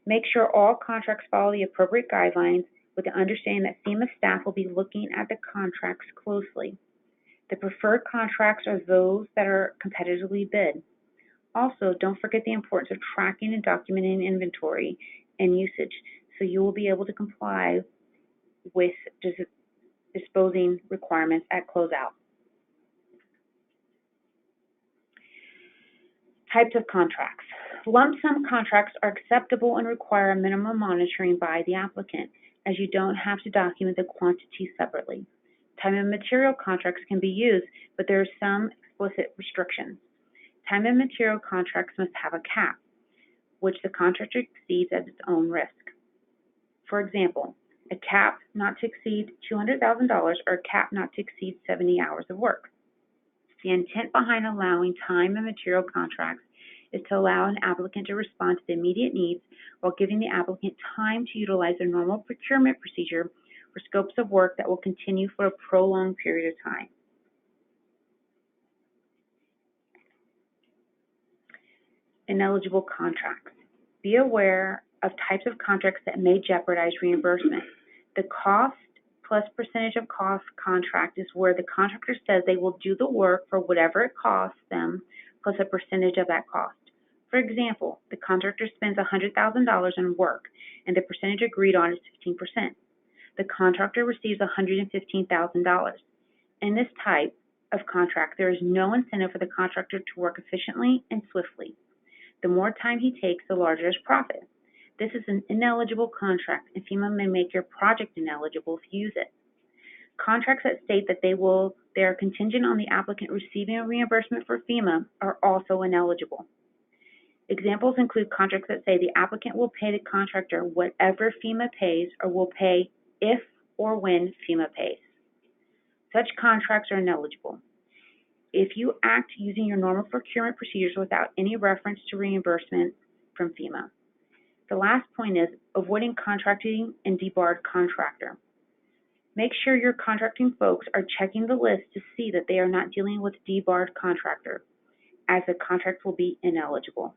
Make sure all contracts follow the appropriate guidelines with the understanding that FEMA staff will be looking at the contracts closely. The preferred contracts are those that are competitively bid. Also, don't forget the importance of tracking and documenting inventory and usage so you will be able to comply with disposing requirements at closeout. Types of contracts. Lump sum contracts are acceptable and require minimum monitoring by the applicant, as you don't have to document the quantity separately. Time and material contracts can be used, but there are some explicit restrictions. Time and material contracts must have a cap, which the contractor exceeds at its own risk. For example, a cap not to exceed $200,000 or a cap not to exceed 70 hours of work. The intent behind allowing time and material contracts is to allow an applicant to respond to the immediate needs while giving the applicant time to utilize their normal procurement procedure for scopes of work that will continue for a prolonged period of time. Ineligible contracts. Be aware of types of contracts that may jeopardize reimbursement. The cost plus percentage of cost contract is where the contractor says they will do the work for whatever it costs them plus a percentage of that cost. For example, the contractor spends $100,000 on work and the percentage agreed on is 15%. The contractor receives $115,000. In this type of contract, there is no incentive for the contractor to work efficiently and swiftly. The more time he takes, the larger his profit. This is an ineligible contract, and FEMA may make your project ineligible if you use it. Contracts that state that they are contingent on the applicant receiving a reimbursement for FEMA are also ineligible. Examples include contracts that say the applicant will pay the contractor whatever FEMA pays or will pay if or when FEMA pays. Such contracts are ineligible. If you act using your normal procurement procedures without any reference to reimbursement from FEMA. The last point is avoiding contracting and debarred contractor. Make sure your contracting folks are checking the list to see that they are not dealing with debarred contractor, as the contract will be ineligible.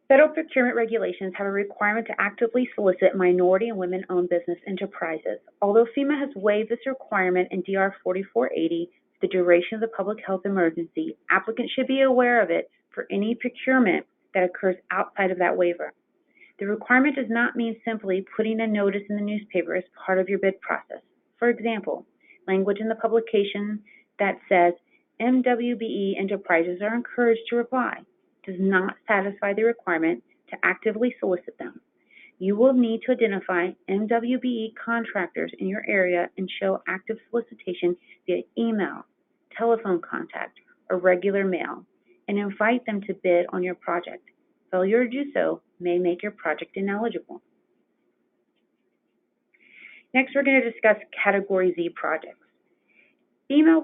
Federal procurement regulations have a requirement to actively solicit minority and women-owned business enterprises. Although FEMA has waived this requirement in DR 4480 for the duration of the public health emergency, applicants should be aware of it for any procurement that occurs outside of that waiver. The requirement does not mean simply putting a notice in the newspaper as part of your bid process. For example, language in the publication that says MWBE enterprises are encouraged to reply does not satisfy the requirement to actively solicit them. You will need to identify MWBE contractors in your area and show active solicitation via email, telephone contact, or regular mail, and invite them to bid on your project. Failure to do so may make your project ineligible. Next, we're going to discuss Category Z projects. FEMA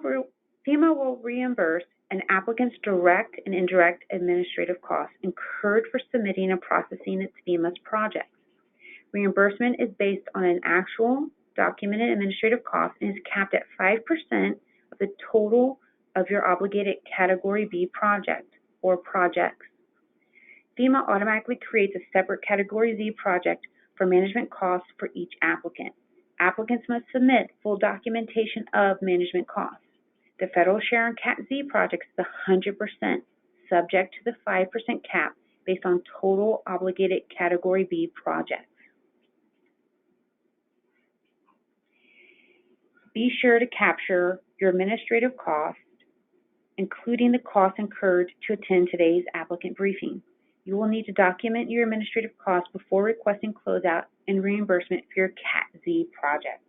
will reimburse an applicant's direct and indirect administrative costs incurred for submitting and processing its FEMA's projects. Reimbursement is based on an actual documented administrative cost and is capped at 5% of the total of your obligated Category B project or projects. FEMA automatically creates a separate Category Z project for management costs for each applicant. Applicants must submit full documentation of management costs. The federal share in Cat Z projects is 100%, subject to the 5% cap based on total obligated Category B projects. Be sure to capture your administrative costs, including the costs incurred to attend today's applicant briefing. You will need to document your administrative costs before requesting closeout and reimbursement for your Cat Z project.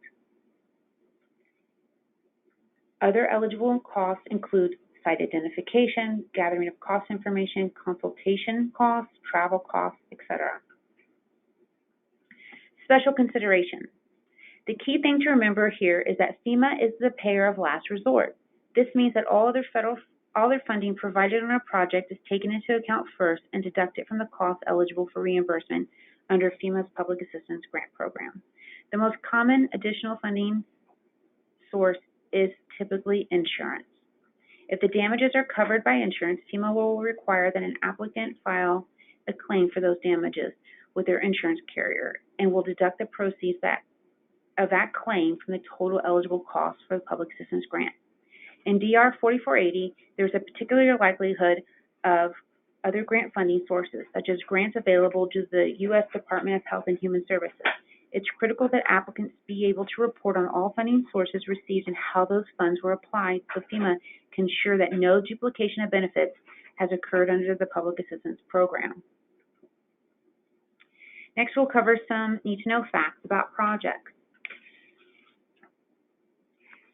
Other eligible costs include site identification, gathering of cost information, consultation costs, travel costs, etc. Special consideration. The key thing to remember here is that FEMA is the payer of last resort. This means that all other funding provided on a project is taken into account first and deducted from the costs eligible for reimbursement under FEMA's Public Assistance Grant Program. The most common additional funding source is typically insurance. If the damages are covered by insurance, FEMA will require that an applicant file a claim for those damages with their insurance carrier and will deduct the proceeds of that claim from the total eligible costs for the public assistance grant. In DR 4480, there's a particular likelihood of other grant funding sources, such as grants available to the U.S. Department of Health and Human Services. It's critical that applicants be able to report on all funding sources received and how those funds were applied so FEMA can ensure that no duplication of benefits has occurred under the public assistance program. Next, we'll cover some need-to-know facts about projects.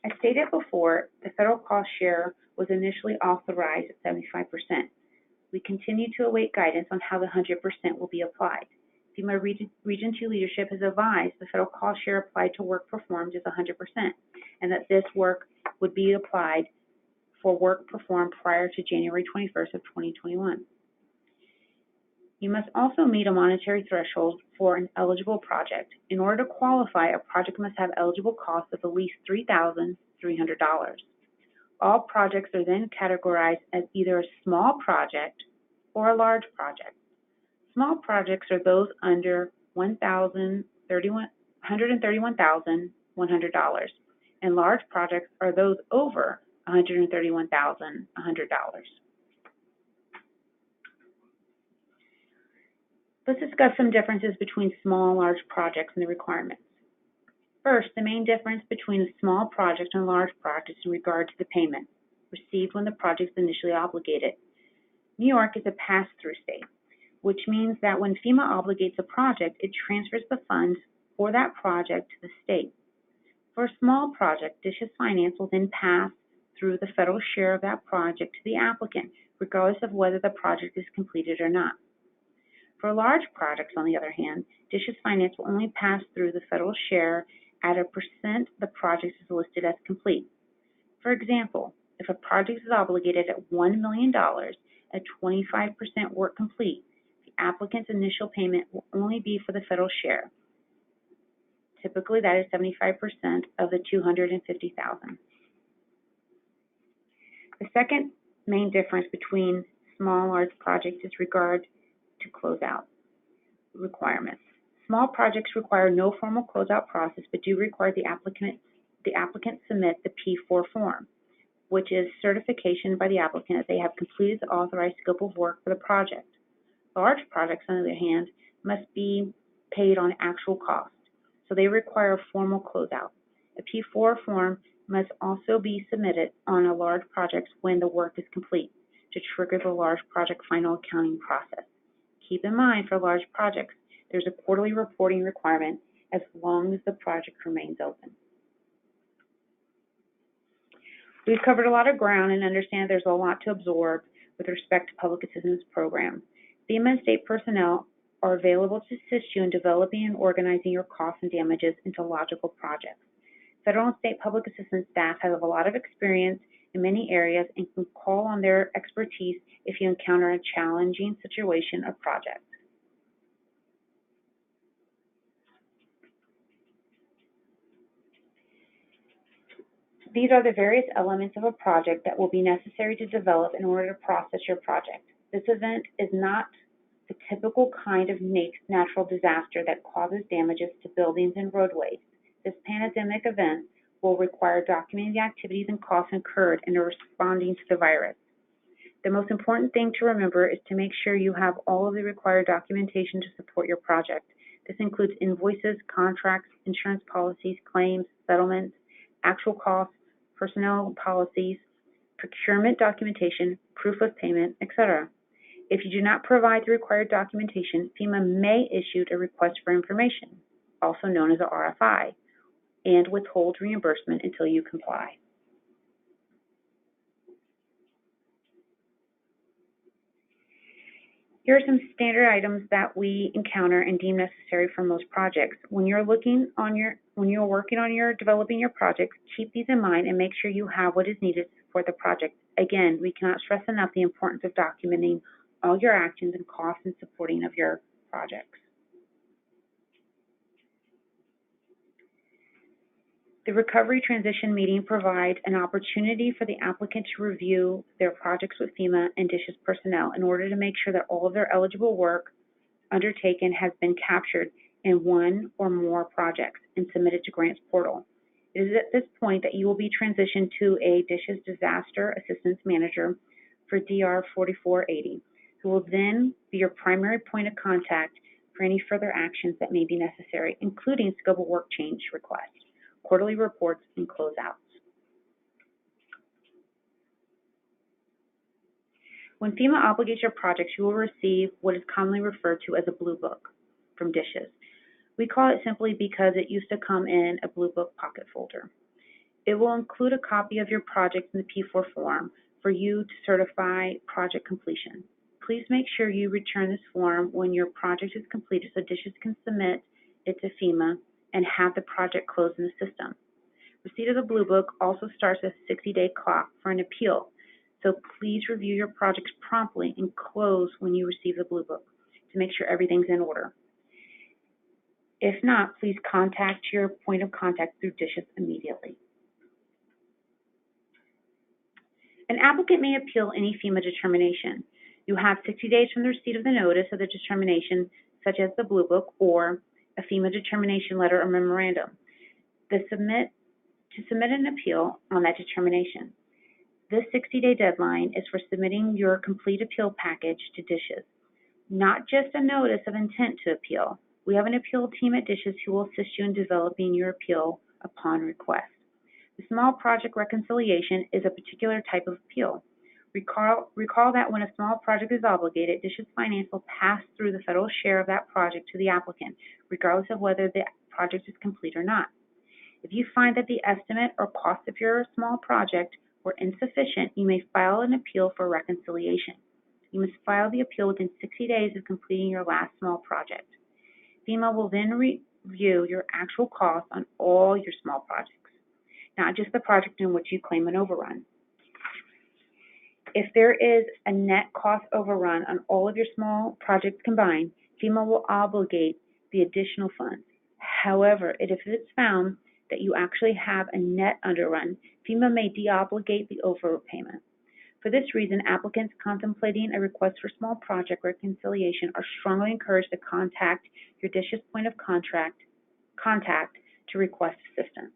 As stated before, the federal cost share was initially authorized at 75%. We continue to await guidance on how the 100% will be applied. FEMA Region 2 leadership has advised the federal cost share applied to work performed is 100%, and that this work would be applied for work performed prior to January 21st of 2021. You must also meet a monetary threshold for an eligible project. In order to qualify, a project must have eligible costs of at least $3,300. All projects are then categorized as either a small project or a large project. Small projects are those under $131,100, and large projects are those over $131,100. Let's discuss some differences between small and large projects and the requirements. First, the main difference between a small project and a large project in regard to the payment received when the project is initially obligated. New York is a pass-through state, which means that when FEMA obligates a project, it transfers the funds for that project to the state. For a small project, Dishes Finance will then pass through the federal share of that project to the applicant, regardless of whether the project is completed or not. For large projects, on the other hand, Dishes Finance will only pass through the federal share at a percent the project is listed as complete. For example, if a project is obligated at $1 million at 25% work complete, the applicant's initial payment will only be for the federal share. Typically, that is 75% of the $250,000. The second main difference between small and large projects is regard to closeout requirements. Small projects require no formal closeout process, but do require the applicant submit the P4 form, which is certification by the applicant that they have completed the authorized scope of work for the project. Large projects, on the other hand, must be paid on actual cost, so they require a formal closeout. A P4 form must also be submitted on a large project when the work is complete to trigger the large project final accounting process. Keep in mind, for large projects, there's a quarterly reporting requirement as long as the project remains open. We've covered a lot of ground and understand there's a lot to absorb with respect to public assistance programs. FEMA and state personnel are available to assist you in developing and organizing your costs and damages into logical projects. Federal and state public assistance staff have a lot of experience in many areas and can call on their expertise if you encounter a challenging situation or project. These are the various elements of a project that will be necessary to develop in order to process your project. This event is not the typical kind of natural disaster that causes damages to buildings and roadways. This pandemic event will require documenting the activities and costs incurred in responding to the virus. The most important thing to remember is to make sure you have all of the required documentation to support your project. This includes invoices, contracts, insurance policies, claims, settlements, actual costs, personnel policies, procurement documentation, proof of payment, etc. If you do not provide the required documentation, FEMA may issue a request for information, also known as a RFI, and withhold reimbursement until you comply. Here are some standard items that we encounter and deem necessary for most projects. When you're working on your developing your project, keep these in mind and make sure you have what is needed for the project. Again, we cannot stress enough the importance of documenting all your actions and costs in supporting of your projects. The Recovery Transition Meeting provides an opportunity for the applicant to review their projects with FEMA and Dishes personnel in order to make sure that all of their eligible work undertaken has been captured in one or more projects and submitted to Grants Portal. It is at this point that you will be transitioned to a Dishes Disaster Assistance Manager for DR 4480, who will then be your primary point of contact for any further actions that may be necessary, including scope of work change requests, quarterly reports, and closeouts. When FEMA obligates your projects, you will receive what is commonly referred to as a blue book from Dishes. We call it simply because it used to come in a blue book pocket folder. It will include a copy of your project in the P4 form for you to certify project completion. please make sure you return this form when your project is completed so DISHES can submit it to FEMA and have the project closed in the system. Receipt of the Blue Book also starts a 60-day clock for an appeal, so please review your projects promptly and close when you receive the Blue Book to make sure everything's in order. If not, please contact your point of contact through DISHES immediately. An applicant may appeal any FEMA determination. You have 60 days from the receipt of the notice of the determination, such as the Blue Book or a FEMA determination letter or memorandum, to submit an appeal on that determination. This 60-day deadline is for submitting your complete appeal package to DISHES, not just a notice of intent to appeal. We have an appeal team at DISHES who will assist you in developing your appeal upon request. The small project reconciliation is a particular type of appeal. Recall that when a small project is obligated, DISHES Finance will pass through the federal share of that project to the applicant, regardless of whether the project is complete or not. If you find that the estimate or cost of your small project were insufficient, you may file an appeal for reconciliation. You must file the appeal within 60 days of completing your last small project. FEMA will then review your actual costs on all your small projects, not just the project in which you claim an overrun. If there is a net cost overrun on all of your small projects combined, FEMA will obligate the additional funds. However, if it's found that you actually have a net underrun, FEMA may deobligate the overpayment. For this reason, applicants contemplating a request for small project reconciliation are strongly encouraged to contact your DISHES point of contact to request assistance.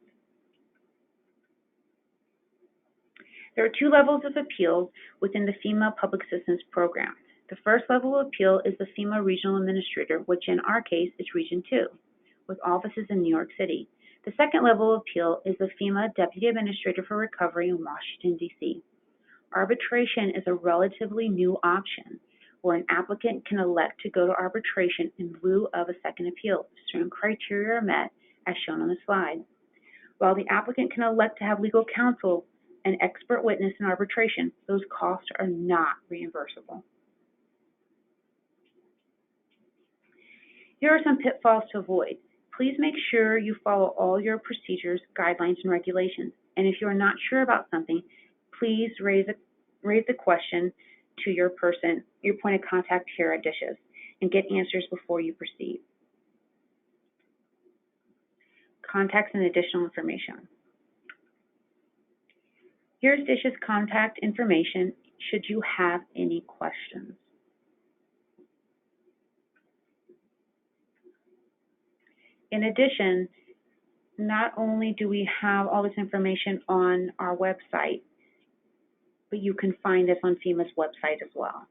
There are two levels of appeals within the FEMA Public Assistance Program. The first level of appeal is the FEMA Regional Administrator, which in our case is Region 2, with offices in New York City. The second level of appeal is the FEMA Deputy Administrator for Recovery in Washington, D.C. Arbitration is a relatively new option where an applicant can elect to go to arbitration in lieu of a second appeal if certain criteria are met as shown on the slide. While the applicant can elect to have legal counsel and expert witness in arbitration, those costs are not reimbursable. Here are some pitfalls to avoid. Please make sure you follow all your procedures, guidelines, and regulations. And if you are not sure about something, please raise the question to your point of contact here at DISHES, and get answers before you proceed. Contacts and additional information. Here's DISHES contact information should you have any questions. In addition, not only do we have all this information on our website, but you can find us on FEMA's website as well.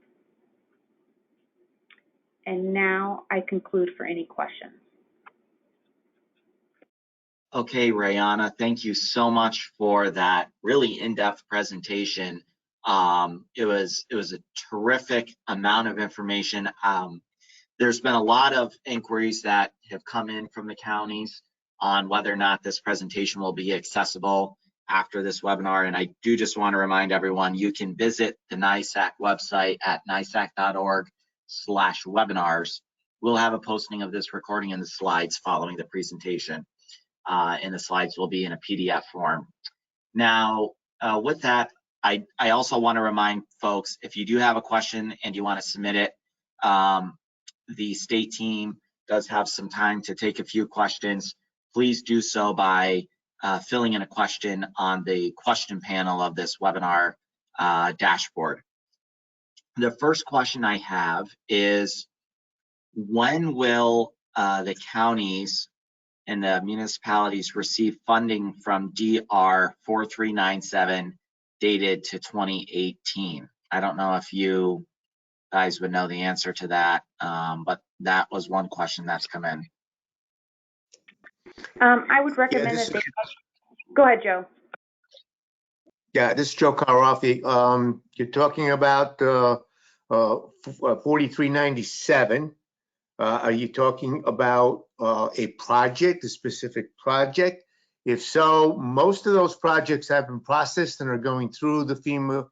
And now I conclude for any questions. Okay, Rayana, thank you so much for that really in-depth presentation. It was a terrific amount of information. There's been a lot of inquiries that have come in from the counties on whether or not this presentation will be accessible after this webinar. And I do just want to remind everyone, you can visit the NISAC website at nisac.org/webinars. We'll have a posting of this recording and the slides following the presentation. And the slides will be in a PDF form. Now, with that, I also want to remind folks, if you do have a question and you want to submit it, the state team does have some time to take a few questions. Please do so by filling in a question on the question panel of this webinar dashboard. The first question I have is, when will the counties and the municipalities receive funding from DR 4397 dated to 2018? I don't know if you guys would know the answer to that, but that was one question that's come in. I would recommend that they... Go ahead, Joe. Yeah, this is Joe Caraffi. You're talking about 4397. Are you talking about a project, a specific project? If so, most of those projects have been processed and are going through the FEMA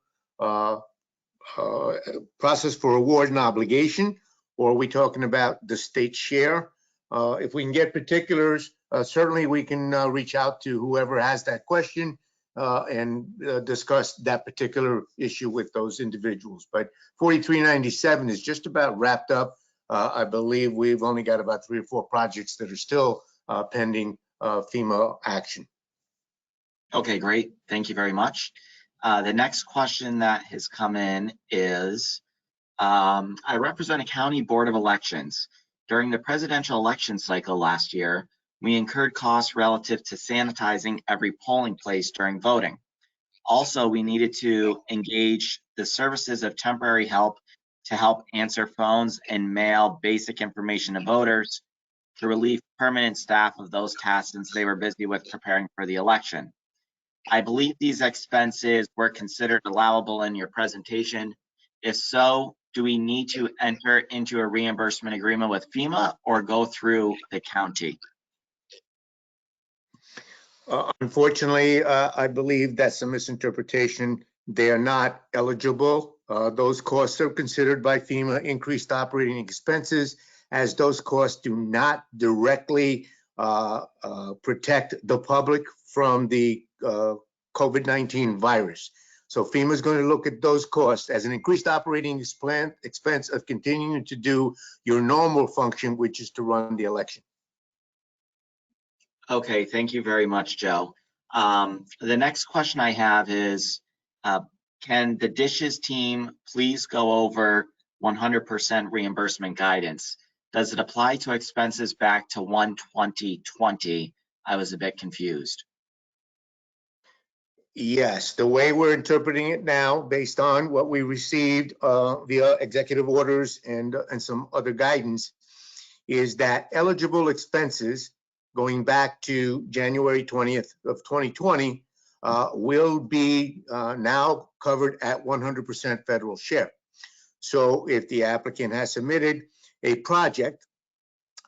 process for award and obligation, or are we talking about the state share? If we can get particulars, certainly we can reach out to whoever has that question and discuss that particular issue with those individuals. But 4397 is just about wrapped up. I believe we've only got about 3 or 4 projects that are still pending FEMA action. Okay, great. Thank you very much. The next question that has come in is, I represent a county board of elections. During the presidential election cycle last year, we incurred costs relative to sanitizing every polling place during voting. Also, we needed to engage the services of temporary help to help answer phones and mail basic information to voters to relieve permanent staff of those tasks since they were busy with preparing for the election. I believe these expenses were considered allowable in your presentation. If so, do we need to enter into a reimbursement agreement with FEMA or go through the county? Unfortunately, I believe that's a misinterpretation. They are not eligible. Those costs are considered by FEMA increased operating expenses, as those costs do not directly protect the public from the COVID-19 virus. So FEMA is going to look at those costs as an increased operating expense of continuing to do your normal function, which is to run the election. Okay, thank you very much, Joe. The next question I have is, can the dishes team please go over 100% reimbursement guidance? Does it apply to expenses back to 1/2020? I was a bit confused. Yes, the way we're interpreting it now, based on what we received via executive orders and some other guidance, is that eligible expenses going back to January 20th of 2020 will be now covered at 100% federal share. So if the applicant has submitted a project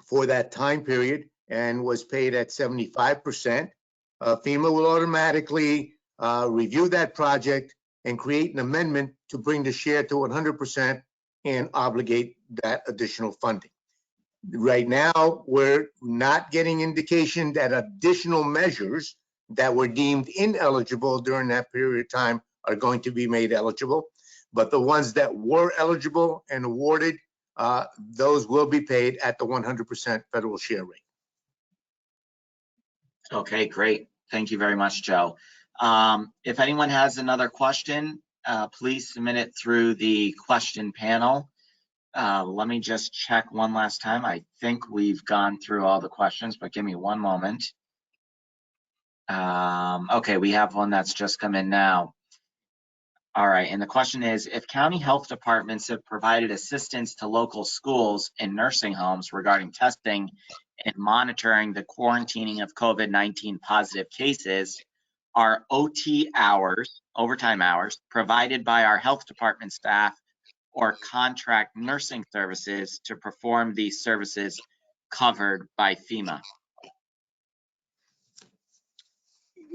for that time period and was paid at 75%, FEMA will automatically review that project and create an amendment to bring the share to 100% and obligate that additional funding. Right now, we're not getting indication that additional measures that were deemed ineligible during that period of time are going to be made eligible. But the ones that were eligible and awarded, those will be paid at the 100% federal share rate. Okay, great. Thank you very much, Joe. If anyone has another question, please submit it through the question panel. Let me just check one last time. I think we've gone through all the questions, but give me one moment. Okay, we have one that's just come in now. All right, and the question is, if county health departments have provided assistance to local schools and nursing homes regarding testing and monitoring the quarantining of COVID-19 positive cases, are OT hours, overtime hours, provided by our health department staff or contract nursing services to perform these services covered by FEMA?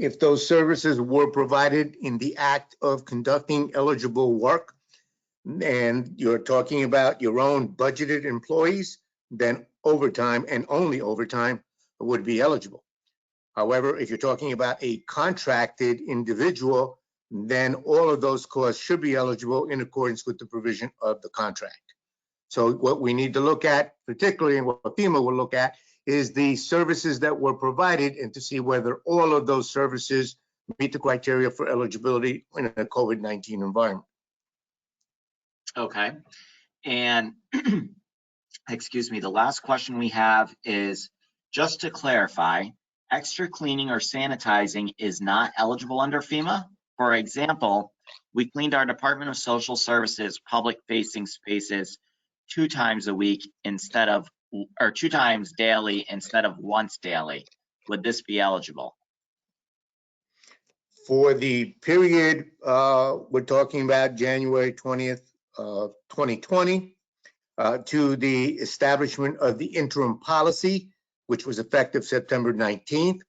If those services were provided in the act of conducting eligible work, and you're talking about your own budgeted employees, then overtime and only overtime would be eligible. However, if you're talking about a contracted individual, then all of those costs should be eligible in accordance with the provision of the contract. So what we need to look at, particularly, and what FEMA will look at, is the services that were provided and to see whether all of those services meet the criteria for eligibility in a COVID-19 environment. Okay. And excuse me, the last question we have is, just to clarify, extra cleaning or sanitizing is not eligible under FEMA? For example, we cleaned our Department of Social Services public-facing spaces 2 times a week instead of, or 2 times daily instead of once daily. Would this be eligible? For the period we're talking about, January 20th, 2020, to the establishment of the interim policy, which was effective September 19th,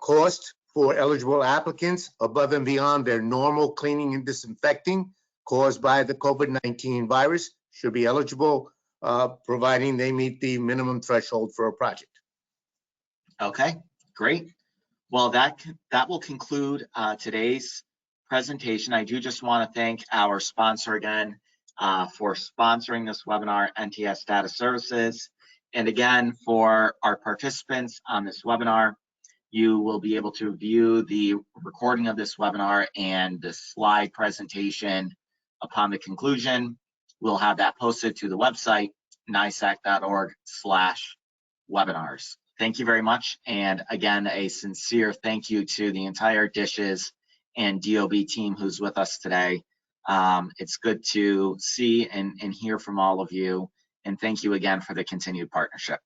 cost for eligible applicants above and beyond their normal cleaning and disinfecting caused by the COVID-19 virus should be eligible, providing they meet the minimum threshold for a project. Okay, great. Well, that will conclude today's presentation. I do just want to thank our sponsor again for sponsoring this webinar, NTS Data Services. And again, for our participants on this webinar, you will be able to view the recording of this webinar and the slide presentation upon the conclusion. We'll have that posted to the website, nisac.org/webinars. Thank you very much. And again, a sincere thank you to the entire Dishes and DOB team who's with us today. It's good to see and hear from all of you. And thank you again for the continued partnership.